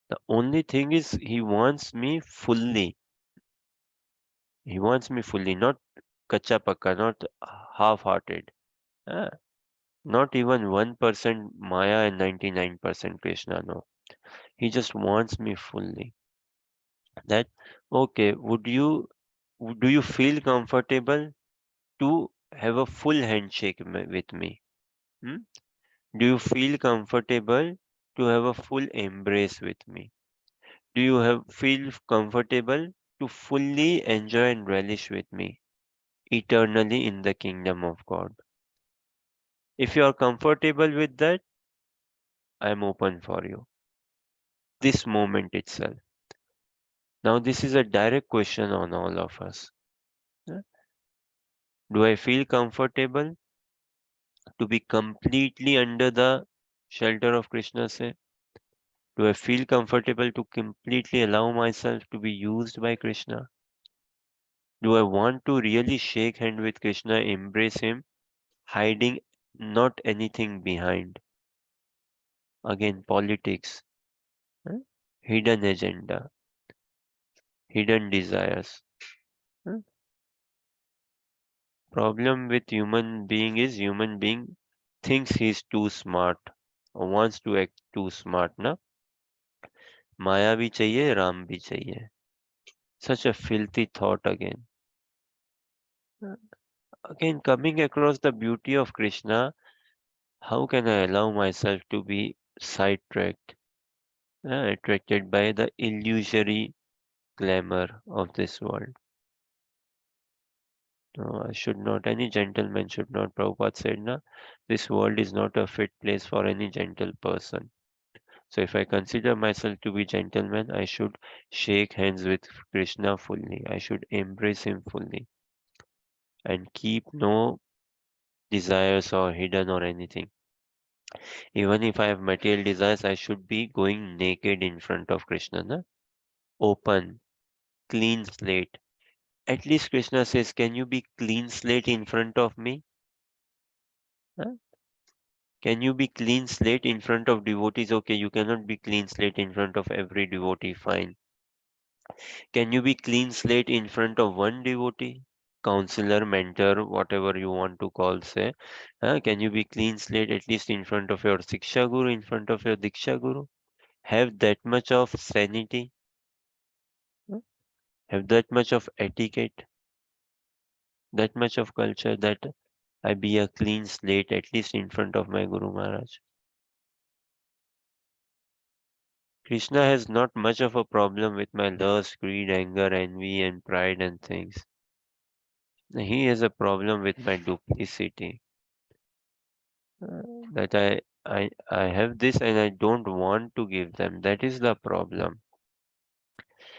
The only thing is, He wants me fully. He wants me fully, not kacha pakka, not half hearted. Not even 1% Maya and 99% Krishna. No. He just wants me fully. That okay, do you feel comfortable to have a full handshake with me? Hmm? Do you feel comfortable to have a full embrace with me? Do you feel comfortable to fully enjoy and relish with me eternally in the kingdom of God? If you are comfortable with that, I am open for you. This moment itself. Now, this is a direct question on all of us. Yeah. Do I feel comfortable to be completely under the shelter of Krishna? Say, do I feel comfortable to completely allow myself to be used by Krishna? Do I want to really shake hand with Krishna, embrace him, hiding not anything behind? Again, politics, huh? Hidden agenda, hidden desires. Huh? Problem with human being is human being thinks he's too smart or wants to act too smart. Na माया भी चाहिए, राम भी चाहिए. Such a filthy thought again. Uh, Again, coming across the beauty of Krishna, how can I allow myself to be sidetracked, attracted by the illusory glamour of this world? No, I should not. Any gentleman should not. Prabhupada said, na, this world is not a fit place for any gentle person. So if I consider myself to be gentleman, I should shake hands with Krishna fully. I should embrace him fully and keep no desires or hidden or anything. Even if I have material desires, I should be going naked in front of Krishna, na? Open, clean slate. At least Krishna says, can you be clean slate in front of me? Huh? Can you be clean slate in front of devotees? Okay, you cannot be clean slate in front of every devotee, fine. Can you be clean slate in front of one devotee? Counselor, mentor, whatever you want to call, say. Can you be clean slate at least in front of your Siksha Guru, in front of your Diksha Guru? Have that much of sanity? Huh? Have that much of etiquette? That much of culture that I be a clean slate at least in front of my Guru Maharaj? Krishna has not much of a problem with my lust, greed, anger, envy, and pride and things. He has a problem with my duplicity. uh, that I have this and I don't want to give them. That is the problem.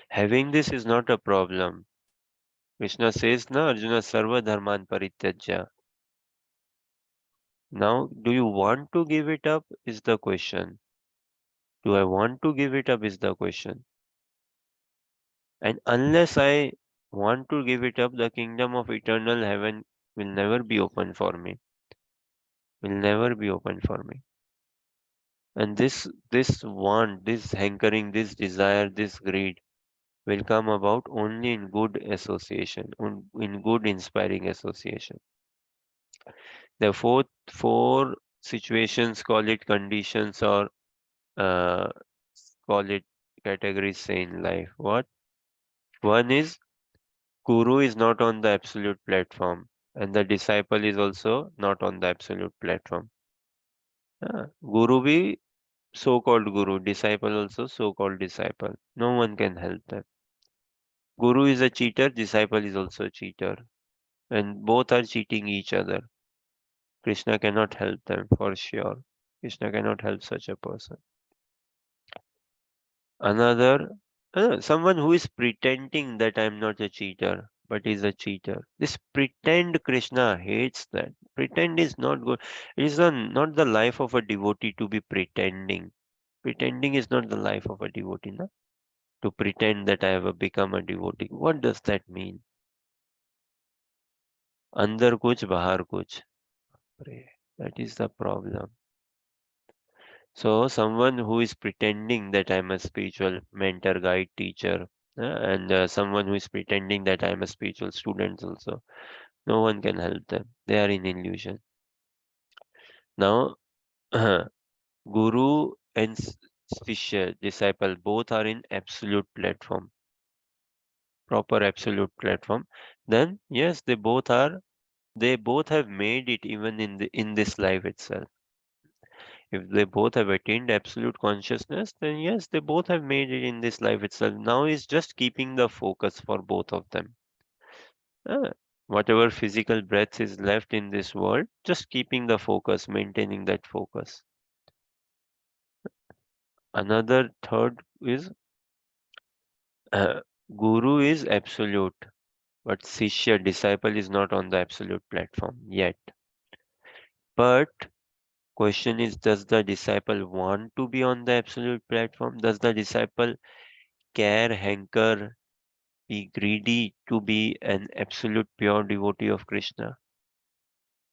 Having this is not a problem. Krishna says, na Arjuna sarva dharman parityajya. Now, do you want to give it up? Is the question. Do I want to give it up? Is the question. And unless I want to give it up, the kingdom of eternal heaven will never be open for me. Will never be open for me. And this want, this hankering, this desire, this greed will come about only in good association, in good inspiring association. The four situations, call it conditions or uh, call it categories, say in life. What? One is Guru is not on the absolute platform, and the disciple is also not on the absolute platform. Guru be so-called Guru, disciple also so-called disciple. No one can help them. Guru is a cheater, disciple is also a cheater, and both are cheating each other. Krishna cannot help them for sure. Krishna cannot help such a person. Another, someone who is pretending that I'm not a cheater, but is a cheater. This pretend Krishna hates that. Pretend is not good. It is not the life of a devotee to be pretending. Pretending is not the life of a devotee, na? To pretend that I have become a devotee. What does that mean? Andar kuch, bahar kuch. Pray. That is the problem. So someone who is pretending that I'm a spiritual mentor, guide, teacher, and someone who is pretending that I'm a spiritual student also, no one can help them. They are in illusion. Now, Guru and Shishya, disciple, both are in absolute platform, proper absolute platform. Then yes, they both have made it even in this life itself. If they both have attained absolute consciousness, then yes, they both have made it in this life itself. Now is just keeping the focus for both of them. Uh, Whatever physical breath is left in this world, just keeping the focus, maintaining that focus. Another third is uh, Guru is absolute, but Sishya, disciple, is not on the absolute platform yet. But question is, does the disciple want to be on the absolute platform? Does the disciple care, hanker, be greedy to be an absolute pure devotee of Krishna?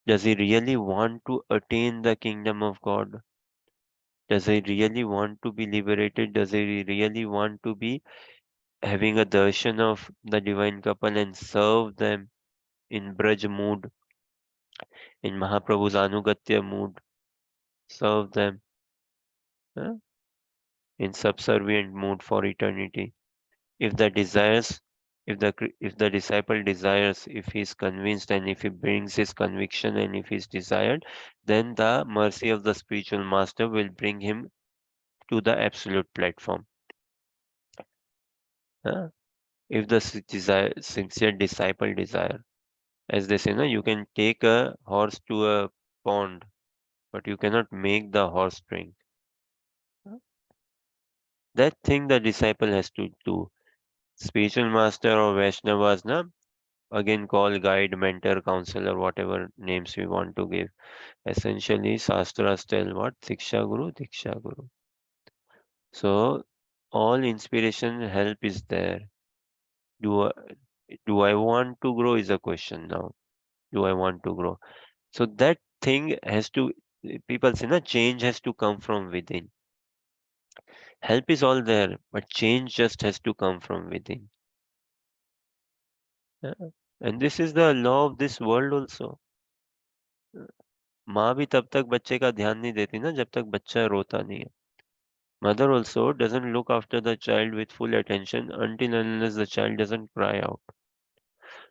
Does he really want to attain the kingdom of God? Does he really want to be liberated? Does he really want to be having a darshan of the divine couple and serve them in Braj mood, in Mahaprabhu's Anugatya mood, serve them uh, in subservient mood for eternity? If the desires, if the disciple desires, if he is convinced and if he brings his conviction and if he is desired, then the mercy of the spiritual master will bring him to the absolute platform. uh, if the sincere disciple desire, as they say, no, you can take a horse to a pond, but you cannot make the horse drink. That thing the disciple has to do. Spiritual master or Vaishnavas, na, again call guide, mentor, counselor, whatever names we want to give. Essentially, Shastras tell what? Siksha Guru, Diksha Guru. So, all inspiration help is there. Do I, do I want to grow is a question now. Do I want to grow? So that thing has to, people say, na, change has to come from within. Help is all there, but change just has to come from within. Yeah. And this is the law of this world also. माँ भी तब तक बच्चे का ध्यान नहीं देती ना जब तक बच्चा रोता नहीं है. Mother also doesn't look after the child with full attention until and unless the child doesn't cry out.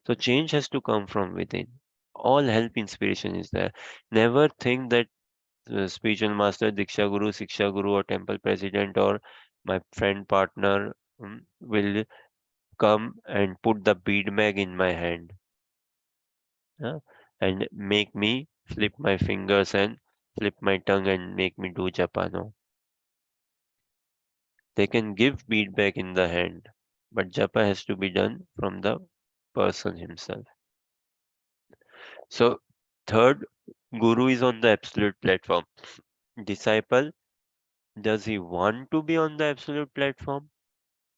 So change has to come from within. All help inspiration is there. Never think that spiritual master, Diksha Guru, Siksha Guru, or temple president, or my friend partner will come and put the bead bag in my hand, uh, and make me flip my fingers and flip my tongue and make me do japa. No, they can give bead bag in the hand, but japa has to be done from the person himself. So, third, Guru is on the absolute platform. Disciple, does he want to be on the absolute platform?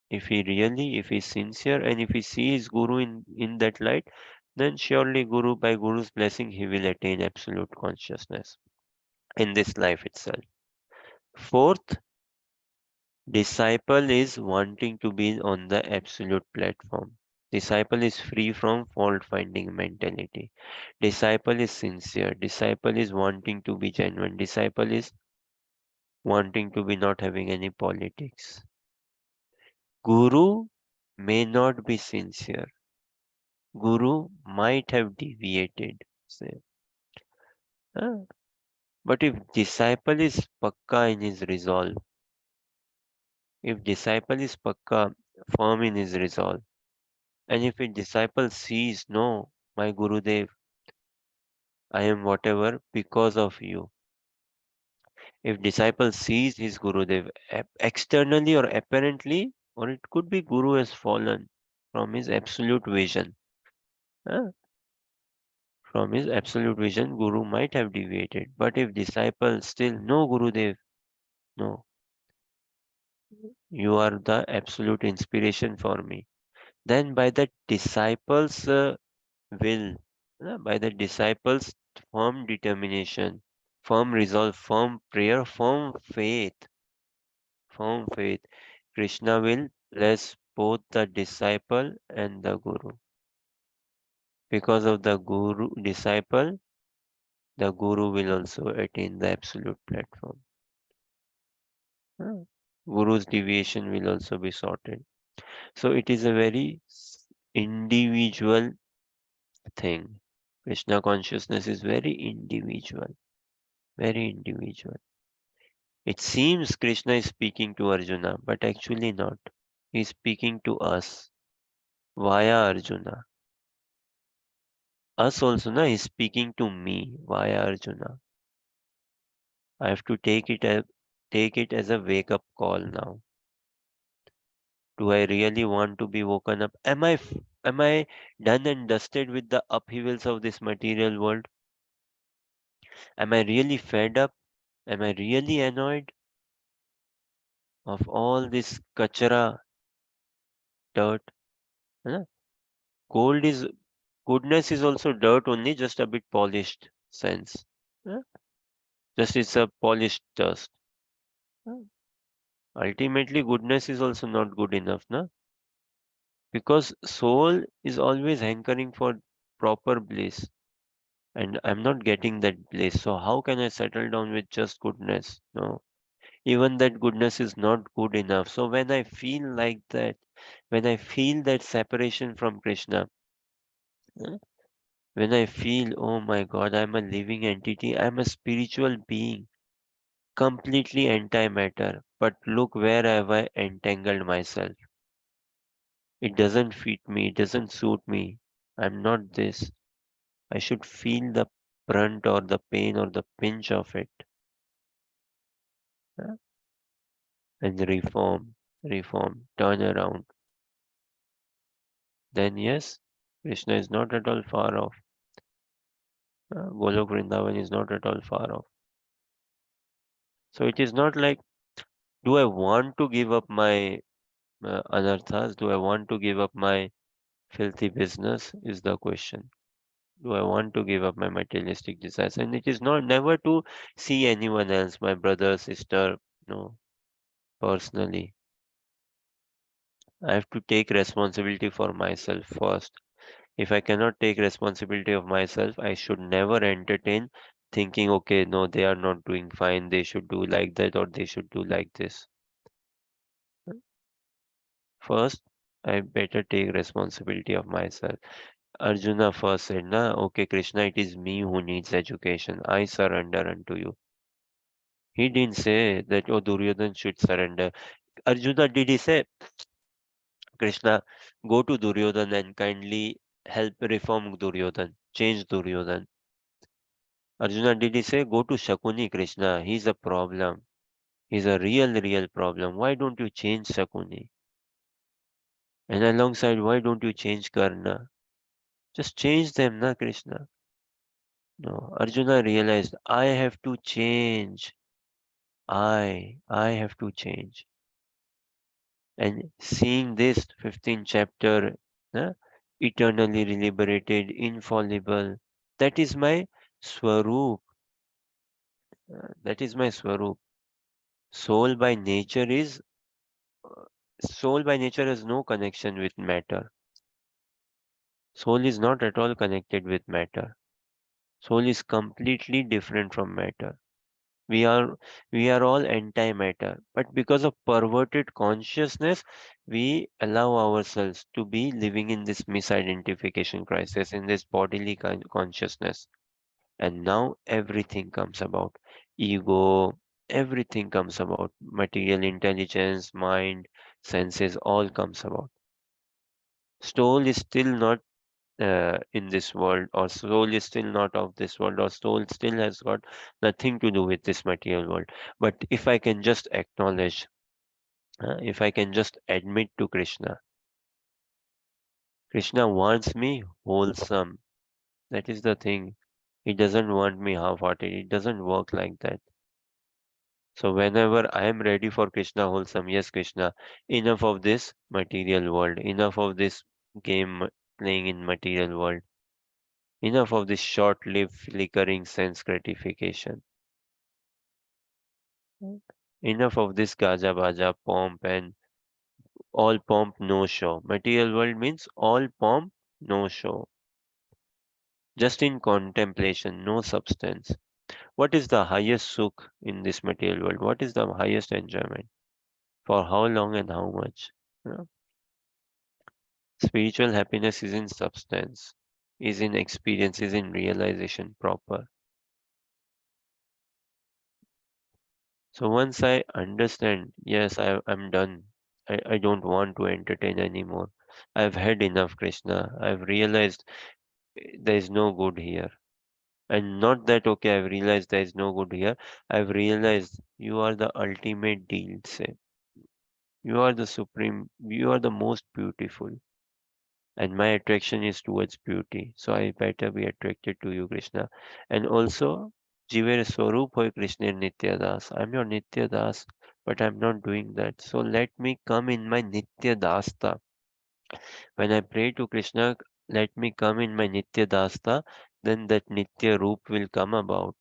If he's sincere and if he sees Guru in that light, then surely Guru, by Guru's blessing, he will attain absolute consciousness in this life itself. Fourth, disciple is wanting to be on the absolute platform. Disciple is free from fault finding mentality. Disciple is sincere. Disciple is wanting to be genuine. Disciple is wanting to be not having any politics. Guru may not be sincere. Guru might have deviated, say. Huh? But if disciple is pakka in his resolve, if disciple is pakka, firm in his resolve, and if a disciple sees, no, my Gurudev, I am whatever because of you. If disciple sees his Gurudev externally or apparently, or it could be Guru has fallen from his absolute vision. Huh? From his absolute vision, Guru might have deviated. But if disciple still, no Gurudev, no, you are the absolute inspiration for me. Then by the disciples' will, by the disciples' firm determination, firm resolve, firm prayer, firm faith, Krishna will bless both the disciple and the Guru. Because of the Guru disciple, the Guru will also attain the absolute platform. Huh? Guru's deviation will also be sorted. So it is a very individual thing. Krishna consciousness is very individual, very individual. It seems Krishna is speaking to Arjuna, but actually not. He is speaking to us via Arjuna. Us also, na, he is speaking to me via Arjuna. I have to take it as a wake up call now. Do I really want to be woken up? Am I done and dusted with the upheavals of this material world? Am I really fed up? Am I really annoyed of all this kachara, dirt? Huh? Gold is goodness is also dirt only, just a bit polished sense. Huh? Just it's a polished dust. Huh? Ultimately, goodness is also not good enough, na? Because soul is always hankering for proper bliss, and I'm not getting that bliss. So how can I settle down with just goodness? No, even that goodness is not good enough. So when I feel like that, when I feel that separation from Krishna, huh, when I feel, oh my God, I'm a living entity, I'm a spiritual being, completely antimatter, but look where have I entangled myself. It doesn't fit me, it doesn't suit me. I'm not this. I should feel the brunt or the pain or the pinch of it, huh, and reform, turn around. Then yes, Krishna is not at all far off. Golok Vrindavan is not at all far off. So it is not like, do I want to give up my anarthas? Do I want to give up my filthy business? Is the question. Do I want to give up my materialistic desires? And it is not never to see anyone else, my brother, sister, no, personally. I have to take responsibility for myself first. If I cannot take responsibility of myself, I should never entertain thinking, okay, no, they are not doing fine, they should do like that or they should do like this. First, I better take responsibility of myself. Arjuna first said, na, okay, Krishna, it is me who needs education. I surrender unto you. He didn't say that, oh, Duryodhan should surrender. Arjuna, did he say, Krishna, go to Duryodhan and kindly help reform Duryodhan, change Duryodhan? Arjuna, did he say, go to Shakuni, Krishna? He's a problem. He's a real problem. Why don't you change Shakuni? And alongside, why don't you change Karna? Just change them, na, Krishna? No, Arjuna realized, I have to change. I have to change. And seeing this 15th chapter, uh, eternally liberated, infallible, that is my Swaroop. That is my Swaroop. Soul by nature is, uh, soul by nature has no connection with matter. Soul is not at all connected with matter. Soul is completely different from matter. We are we are all antimatter, but because of perverted consciousness, we allow ourselves to be living in this misidentification crisis, in this bodily consciousness. And now everything comes about. Ego, everything comes about. Material intelligence, mind, senses, all comes about. Soul is still not in this world, or soul is still not of this world, or soul still has got nothing to do with this material world. But if I can just acknowledge, if I can just admit to Krishna, Krishna wants me wholesome. That is the thing. He doesn't want me half-hearted. It doesn't work like that. So whenever I am ready for Krishna wholesome, yes, Krishna, enough of this material world, enough of this game playing in material world. Enough of this short-lived flickering sense gratification. Enough of this gaja baja pomp and all pomp no show. Material world means all pomp no show. just in contemplation, no substance. What is the highest sukh in this material world? What is the highest enjoyment? For how long and how much? You know, spiritual happiness is in substance, is in experience, is in realization proper. So once I understand, yes, I'm done. I don't want to entertain anymore. I've had enough, Krishna. I've realized there is no good here. And not that, okay, I've realized there is no good here. I've realized you are the ultimate deal, say. You are the supreme, you are the most beautiful. And my attraction is towards beauty. So I better be attracted to you, Krishna. And also, Jiver Swarup Hoy Krishna Nitya Das. I'm your Nitya Das, but I'm not doing that. So let me come in my Nitya Dasta. When I pray to Krishna, let me come in my Nitya Dasta, then that Nitya Roop will come about.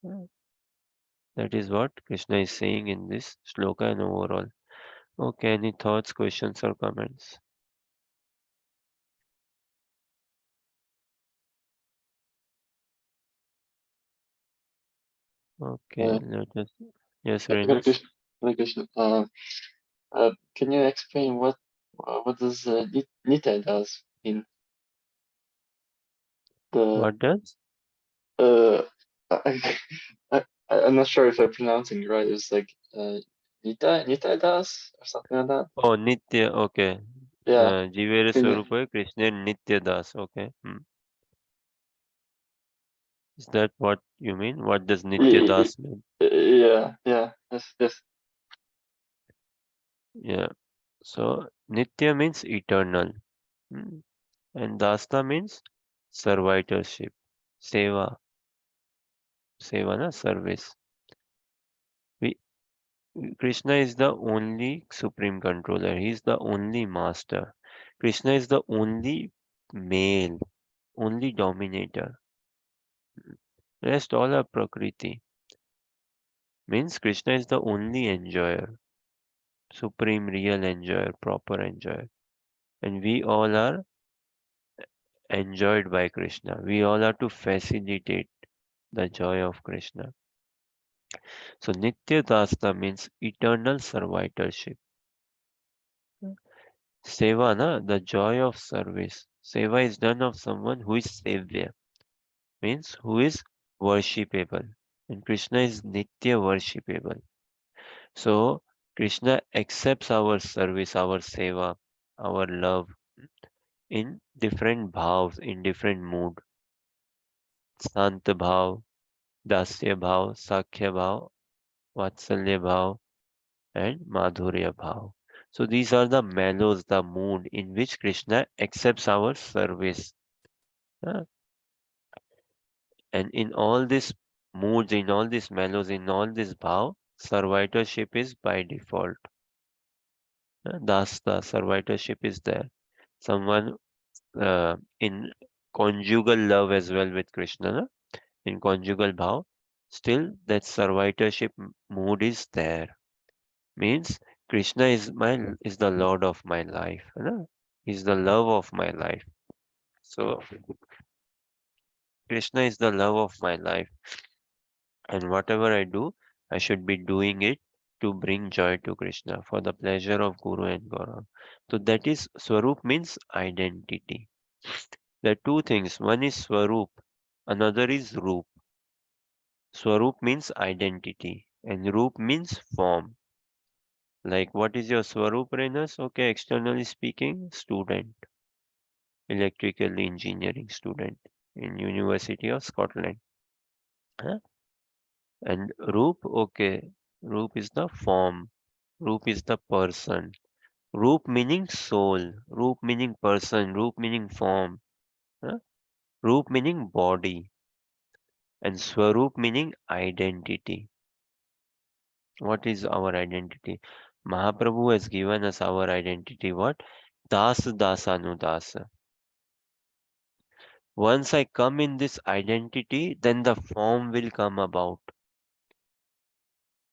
That is what Krishna is saying in this shloka and overall. Okay, any thoughts, questions, or comments? Okay, Uh, let us. Yes, Hare Renas? Krishna. Hare Krishna. Can you explain what does Nita does in the What does? uh I, I'm not sure if I'm pronouncing it right. It's like Nita does or something like that. Oh, Nitya, okay. Yeah. Jivere Can you? Swarupa Krishna Nitya Das, okay. Is that what you mean? What does Nitya Das mean? Yeah. Yeah. Yes. Yes. Yeah, so Nitya means eternal, hmm, and Dasta means servitorship, seva, seva na service. We, Krishna is the only supreme controller. He is the only master. Krishna is the only male, only dominator. Rest all are Prakriti. Means Krishna is the only enjoyer, supreme real enjoyer, proper enjoyer. And we all are enjoyed by Krishna. We all are to facilitate the joy of Krishna. So Nitya Dasta means eternal servitorship. Seva, na, the joy of service. Seva is done of someone who is sevya, means who is worshipable. And Krishna is Nitya worshipable. So Krishna accepts our service, our seva, our love in different bhavs, in different mood. Sant bhav, dasya bhav, sakhya bhav, vatsalya bhav, and madhurya bhav. So these are the mellows, the mood in which Krishna accepts our service. uh, And in all these moods, in all these mellows, in all this bhav, servitorship is by default. Dasta, servitorship is there. Someone in conjugal love as well with Krishna, na? In conjugal bhav, still that servitorship mood is there. Means Krishna is the Lord of my life. Na? He's the love of my life. So Krishna is the love of my life. And whatever I do, I should be doing it to bring joy to Krishna for the pleasure of Guru and Gaurav. So that is Swarup means identity. There are two things. One is Swarup, another is Roop. Swarup means identity and Roop means form. Like what is your Swarup, Renas? Okay, externally speaking, student, electrical engineering student in University of Scotland. Huh? And Roop, okay, Roop is the form. Roop is the person. Roop meaning soul. Roop meaning person. Roop meaning form. Huh? Roop meaning body. And Swarup meaning identity. What is our identity? Mahaprabhu has given us our identity. What? Das Dasanudasa. Once I come in this identity, then the form will come about.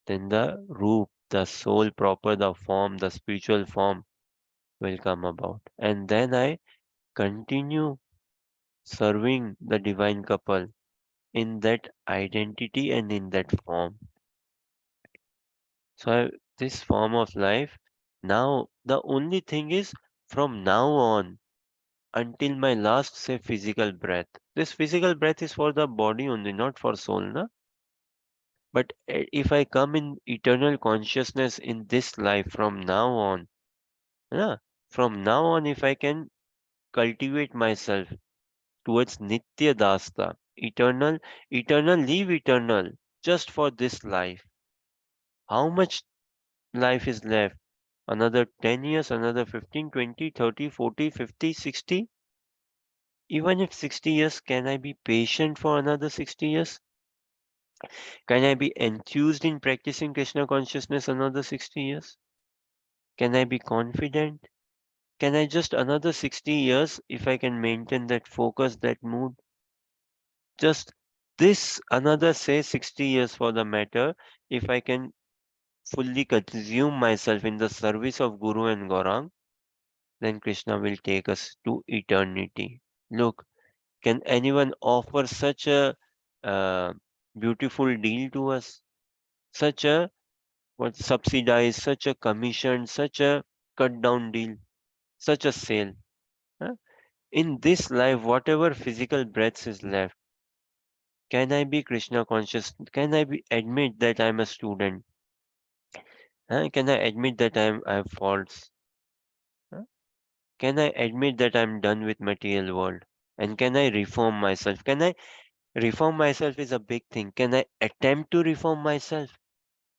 Then the Roop, the soul proper, the form, the spiritual form will come about. And then I continue serving the divine couple in that identity and in that form. So this form of life, now the only thing is from now on until my last say physical breath. This physical breath is for the body only, not for soul, na? But if I come in eternal consciousness in this life from now on, na? From now on, if I can cultivate myself towards Nitya Dasta, eternal, leave eternal, just for this life. How much life is left? Another 10 years, another 15, 20, 30, 40, 50, 60? Even if 60 years, can I be patient for another 60 years? Can I be enthused in practicing Krishna consciousness another 60 years? Can I be confident? Can I just another 60 years if I can maintain that focus, that mood? Just this another say 60 years for the matter, if I can fully consume myself in the service of Guru and Gaurang, then Krishna will take us to eternity. Look, can anyone offer such a uh, beautiful deal to us? Such a what subsidized, such a commission, such a cut down deal, such a sale. Huh? In this life, whatever physical breaths is left, can I be Krishna conscious? Can I be admit that I'm a student? Huh? Can I admit that I have faults? Huh? Can I admit that I'm done with material world? And can I reform myself? Can I reform myself is a big thing. Can I attempt to reform myself?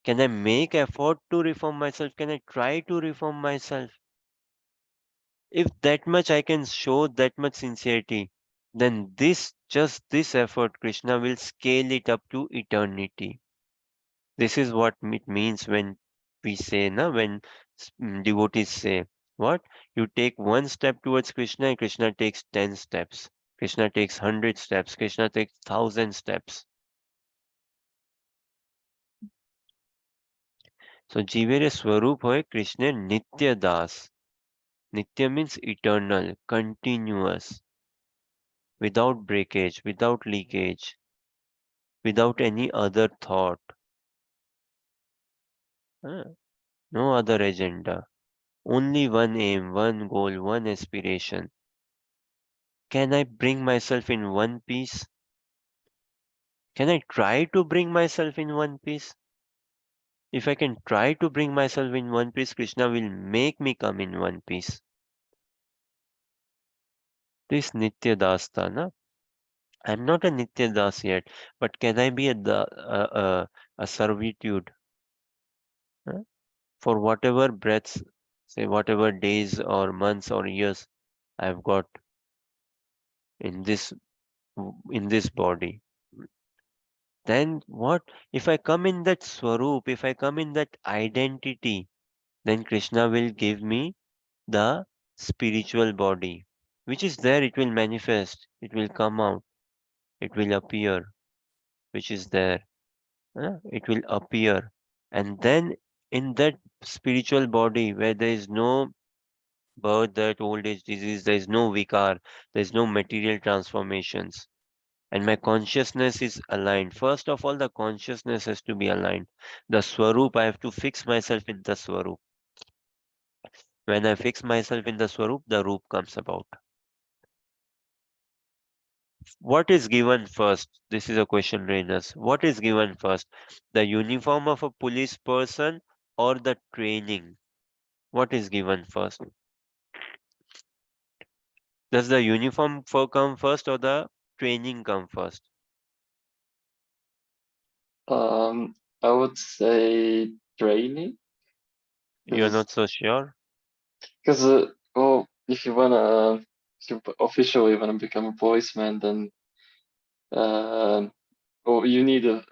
Can I make effort to reform myself? Can I try to reform myself? If that much I can show that much sincerity, then just this effort, Krishna will scale it up to eternity. This is what it means when we say, na, when devotees say, what? You take one step towards Krishna, and Krishna takes 10 steps. Krishna takes 100 steps. Krishna takes 1,000 steps. So जीवेरे स्वरूप होए कृष्ण नित्य दास. Nitya means eternal, continuous, without breakage, without leakage, without any other thought, huh? No other agenda, only one aim, one goal, one aspiration. Can I bring myself in one piece? Can I try to bring myself in one piece? If I can try to bring myself in one piece, Krishna will make me come in one piece. This Nitya Dastana. I'm not a Nitya Das yet, but can I be a servitude, huh? For whatever breaths, say whatever days or months or years I've got in this body. Then what? If I come in that swarup, if I come in that identity, then Krishna will give me the spiritual body, which is there. It will manifest. It will come out. It will appear, which is there. It will appear, and then in that spiritual body where there is no birth, death, old age, disease, there is no vikar, there is no material transformations, and my consciousness is aligned. First of all, the consciousness has to be aligned. The swarup, I have to fix myself in the swarup. When I fix myself in the swarup, the roop comes about. What is given first? This is a question, Renas. What is given first? The uniform of a police person or the training? What is given first? Does the uniform come first or the training come first? I would say training, You're because not so sure? well, if you officially wanna become a policeman, then well, you need a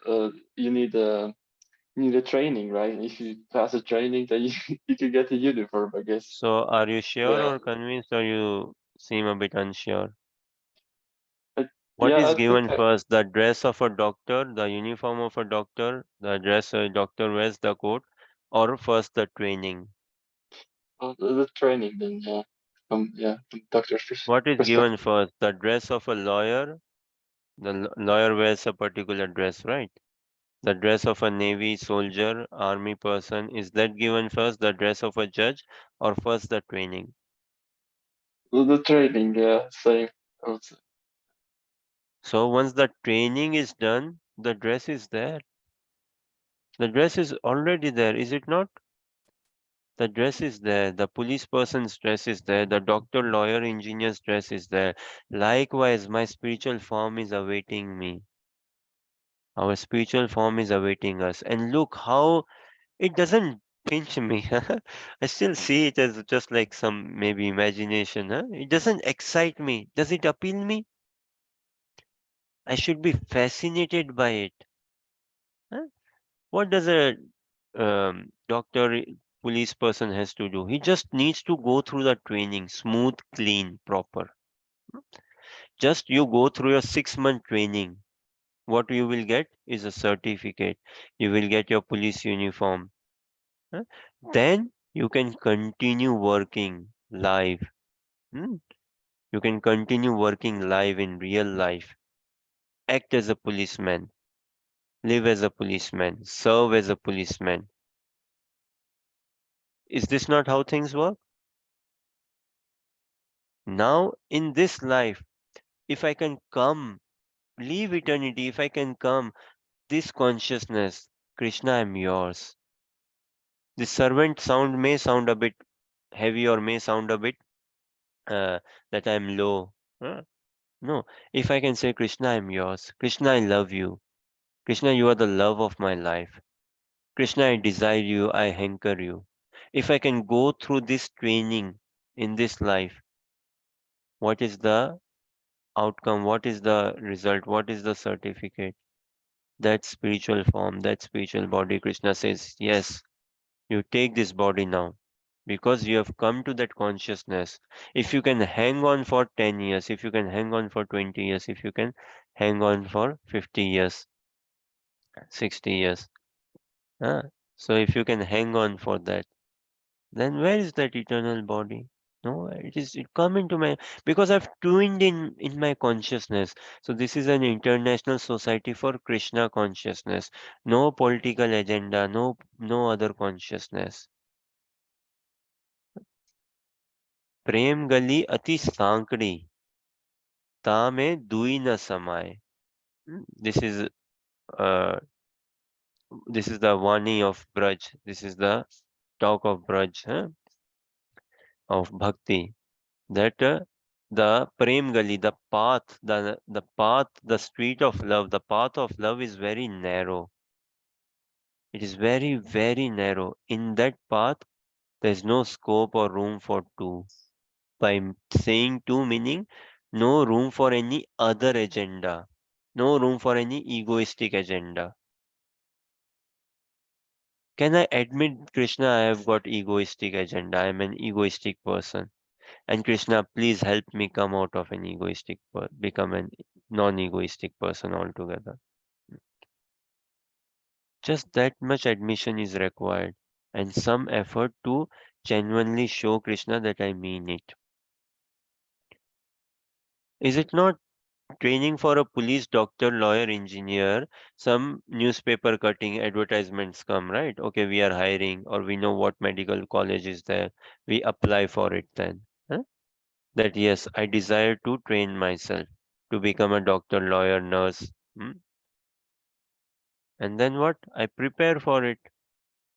training, right? If you pass a training, then you you can get a uniform, I guess. So are you sure Yeah, or convinced, or you seem a bit unsure? I, What yeah, is I think given first? The dress of a doctor, the uniform of a doctor, the dress a doctor wears, the coat, or first the training? the training then. Yeah. from Dr. What is Perspective. given first? The dress of a lawyer? The lawyer wears a particular dress, right? The dress of a navy soldier, army person, is that given first? The dress of a judge, or first the training? The training, same. I would say. So once the training is done, the dress is there. The dress is already there, is it not? The dress is there. The police person's dress is there. The doctor, lawyer, engineer's dress is there. Likewise, my spiritual form is awaiting me. Our spiritual form is awaiting us. And look how it doesn't pinch me. I still see it as just like some maybe imagination. Huh? It doesn't excite me. Does it appeal me? I should be fascinated by it. Huh? What does a doctor, police person has to do? He just needs to go through the training, smooth, clean, proper. Just you go through your 6 month training. What you will get is a certificate. You will get your police uniform. Huh? Then you can continue working live. Hmm? You can continue working live in real life. Act as a policeman. Live as a policeman. Serve as a policeman. Is this not how things work? Now, in this life, if I can come, leave eternity, if I can come, this consciousness, Krishna, I'm yours. The servant sound may sound a bit heavy or may sound a bit that I'm low. No, if I can say, Krishna, I'm yours. Krishna, I love you. Krishna, you are the love of my life. Krishna, I desire you, I hanker you. If I can go through this training in this life, what is the outcome? What is the result? What is the certificate? That spiritual form, that spiritual body. Krishna says, yes, you take this body now because you have come to that consciousness. If you can hang on for 10 years, if you can hang on for 20 years, if you can hang on for 50 years, 60 years. Huh? So if you can hang on for that, then where is that eternal body? No, it come into my because I've tuned in my consciousness. So this is an international society for Krishna consciousness. No political agenda, no other consciousness. प्रेम गली अति सांकड़ी तामे दुई न समाए. This is uh this is the Vani of Braj. This is the talk of Braj, of Bhakti. That the Prem Gali, the path, the street of love, the path of love is very narrow. It is very, very narrow. In that path, there is no scope or room for two. By saying two, meaning no room for any other agenda, no room for any egoistic agenda. Can I admit, Krishna, I have got egoistic agenda? I am an egoistic person. And Krishna, please help me come out of an become an non-egoistic person altogether. Just that much admission is required and some effort to genuinely show Krishna that I mean it. Is it not training for a police, doctor, lawyer, engineer? Some newspaper cutting advertisements come, right? Okay, we are hiring, or we know what medical college is there. We apply for it then. Huh? That yes, I desire to train myself to become a doctor, lawyer, nurse. And then what? I prepare for it.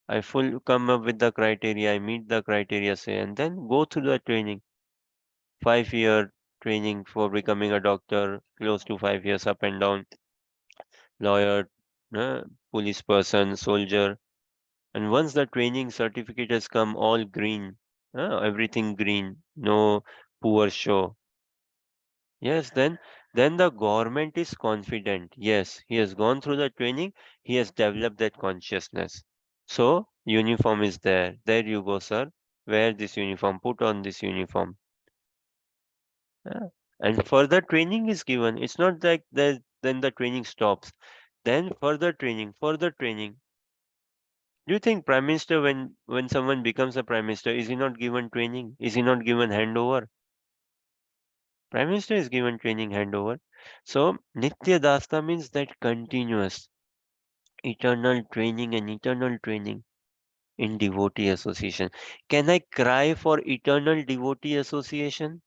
I full come up with the criteria, I meet the criteria, say, and then go through the training. 5 year training for becoming a doctor, close to 5 years up and down, lawyer, uh, police person, soldier. And once the training certificate has come, all green, everything green, no poor show. Yes, then the government is confident. Yes, he has gone through the training, he has developed that consciousness. So uniform is there. There you go, sir. Wear this uniform, put on this uniform. Yeah. And further training is given. It's not like then the training stops. Then further training, further training. Do you think Prime Minister, when someone becomes a Prime Minister, is he not given training? Is he not given handover? Prime Minister is given training handover. So Nitya Dasta means that continuous, eternal training and eternal training in devotee association. Can I cry for eternal devotee association?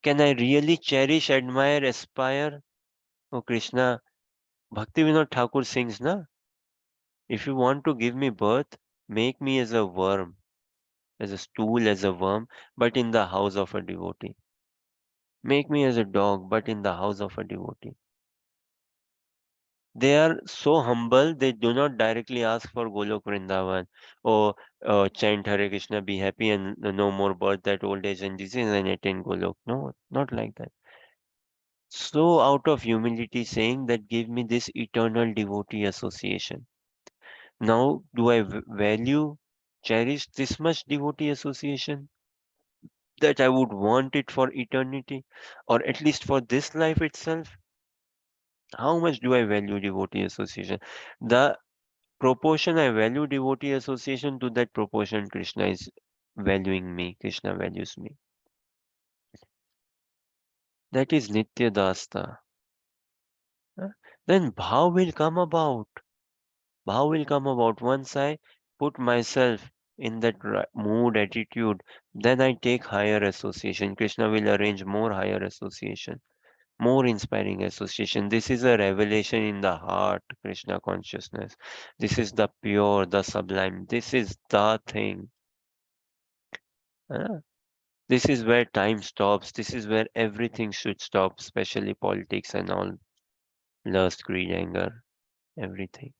Can I really cherish, admire, aspire? Oh Krishna, Bhaktivinoda Thakur sings, na? If you want to give me birth, make me as a worm, as a stool, as a worm, but in the house of a devotee. Make me as a dog, but in the house of a devotee. They are so humble, they do not directly ask for Golok Vrindavan or chant Hare Krishna, be happy and no more birth, that old age and disease and attain Golok. No, not like that. So out of humility saying that give me this eternal devotee association. Now, do I value, cherish this much devotee association that I would want it for eternity or at least for this life itself? How much do I value devotee association? The proportion I value devotee association, to that proportion Krishna is valuing me, Krishna values me. That is Nitya Dasta. Huh? Then bhav will come about. Bhav will come about once I put myself in that mood, attitude, then I take higher association. Krishna will arrange more higher association, more inspiring association. This is a revelation in the heart, Krishna consciousness. This is the pure, the sublime. This is the thing. Huh? This is where time stops. This is where everything should stop, especially politics and all, lust, greed, anger, everything.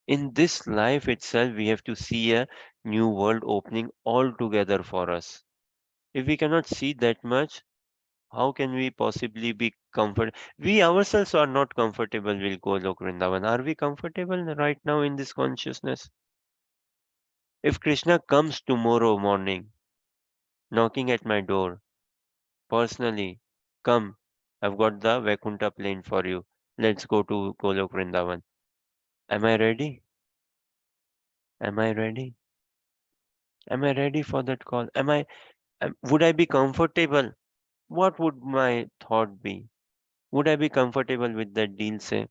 In this life itself, we have to see a new world opening altogether for us. If we cannot see that much, how can we possibly be comfort? We ourselves are not comfortable with Golok Vrindavan. Are we comfortable right now in this consciousness? If Krishna comes tomorrow morning, knocking at my door, personally, come, I've got the Vaikuntha plane for you. Let's go to Golok Vrindavan. Am I ready? Am I ready? Am I ready for that call? Would I be comfortable? What would my thought be? Would I be comfortable with that deal, say?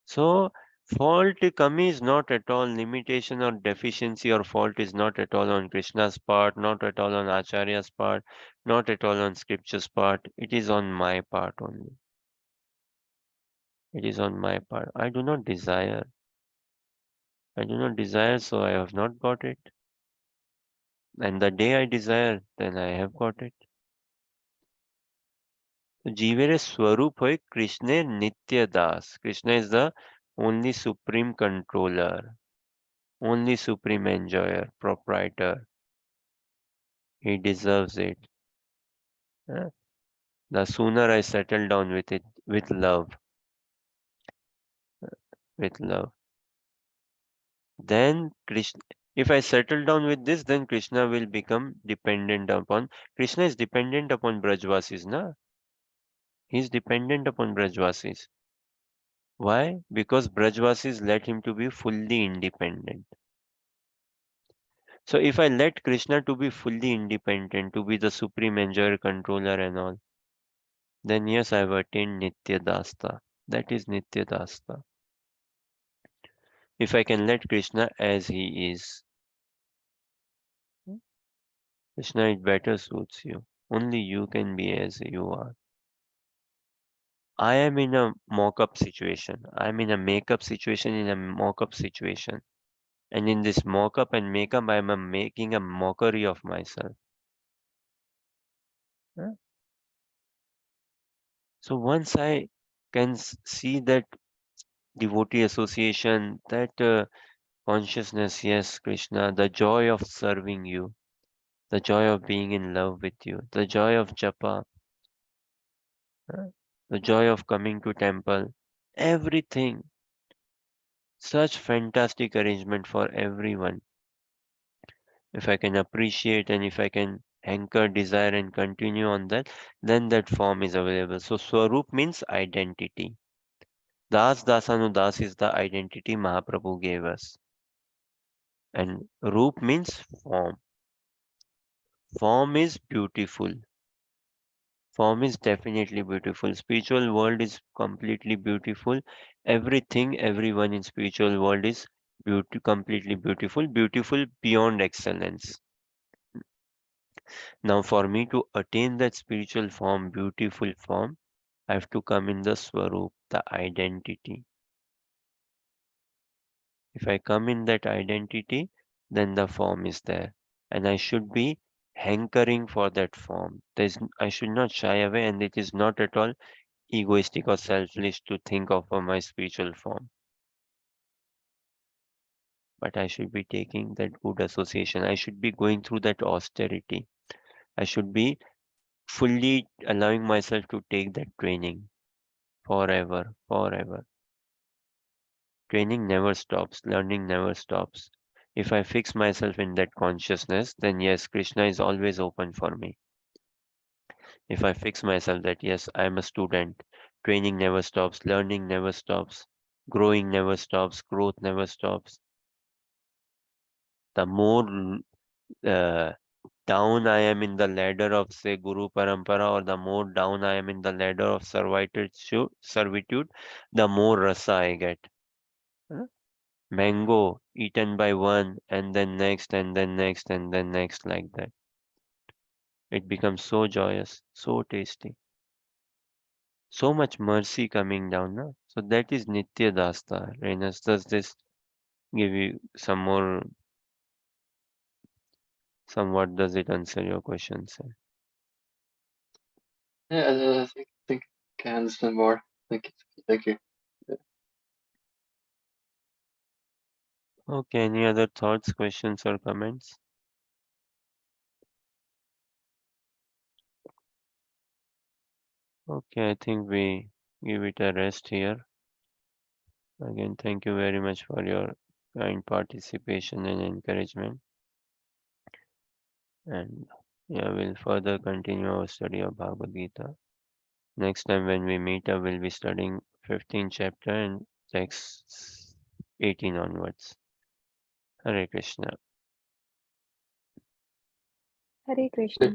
So, fault kami is not at all limitation or deficiency, or fault is not at all on Krishna's part, not at all on Acharya's part, not at all on scripture's part. It is on my part only. It is on my part. I do not desire. I do not desire, so I have not got it. And the day I desire, then I have got it. जीवेरे स्वरूप होय Krishna Nitya Das. Krishna is the only supreme controller, only supreme enjoyer, proprietor. He deserves it. Uh, The sooner I settle down with it, with love, then Krishna. If I settle down with this, then Krishna will become dependent upon. Krishna is dependent upon Brajvasis, na? He is dependent upon Brajvasis. Why? Because Brajvasis let him to be fully independent. So if I let Krishna to be fully independent, to be the supreme enjoyer, controller and all, then yes, I have attained Nitya Dasta. That is Nitya Dasta. If I can let Krishna as he is. Krishna, it better suits you. Only you can be as you are. I am in a mock-up situation. I'm in a make-up situation, in a mock-up situation. And in this mock-up and make-up, making a mockery of myself. Huh? So once I can see that devotee association, that consciousness, yes, Krishna, the joy of serving you, the joy of being in love with you, the joy of japa, uh, the joy of coming to temple, everything. Such fantastic arrangement for everyone. If I can appreciate and if I can anchor, desire and continue on that, then that form is available. So Swarup means identity. Das Dasanudas is the identity Mahaprabhu gave us. And Roop means form. Form is beautiful. Form is definitely beautiful. Spiritual world is completely beautiful. Everything, everyone in spiritual world is completely beautiful. Beautiful beyond excellence. Now, for me to attain that spiritual form, beautiful form, I have to come in the Swarup, the identity. If I come in that identity, then the form is there. And I should be hankering for that form. I should not shy away, and it is not at all egoistic or selfish to think of my spiritual form. But I should be taking that good association. I should be going through that austerity. I should be fully allowing myself to take that training forever, forever. Training never stops, learning never stops. If I fix myself in that consciousness, then yes, Krishna is always open for me. If I fix myself that yes, I am a student, training never stops, learning never stops, growing never stops, growth never stops. The more uh, down I am in the ladder of, say, Guru Parampara, or the more down I am in the ladder of servitude, the more rasa I get. Huh? Mango eaten by one, and then next, and then next, and then next, like that. It becomes so joyous, so tasty. So much mercy coming down. Na? So that is Nitya Dasta. Renas, does this give you some more, somewhat does it answer your question, sir? Yeah, I think I can understand more. Thank you. Okay, any other thoughts, questions, or comments? Okay, I think we give it a rest here. Again, thank you very much for your kind participation and encouragement. And yeah, we'll further continue our study of Bhagavad Gita. Next time when we meet up, we'll be studying 15th chapter and text 18 onwards. Hare Krishna. Hare Krishna.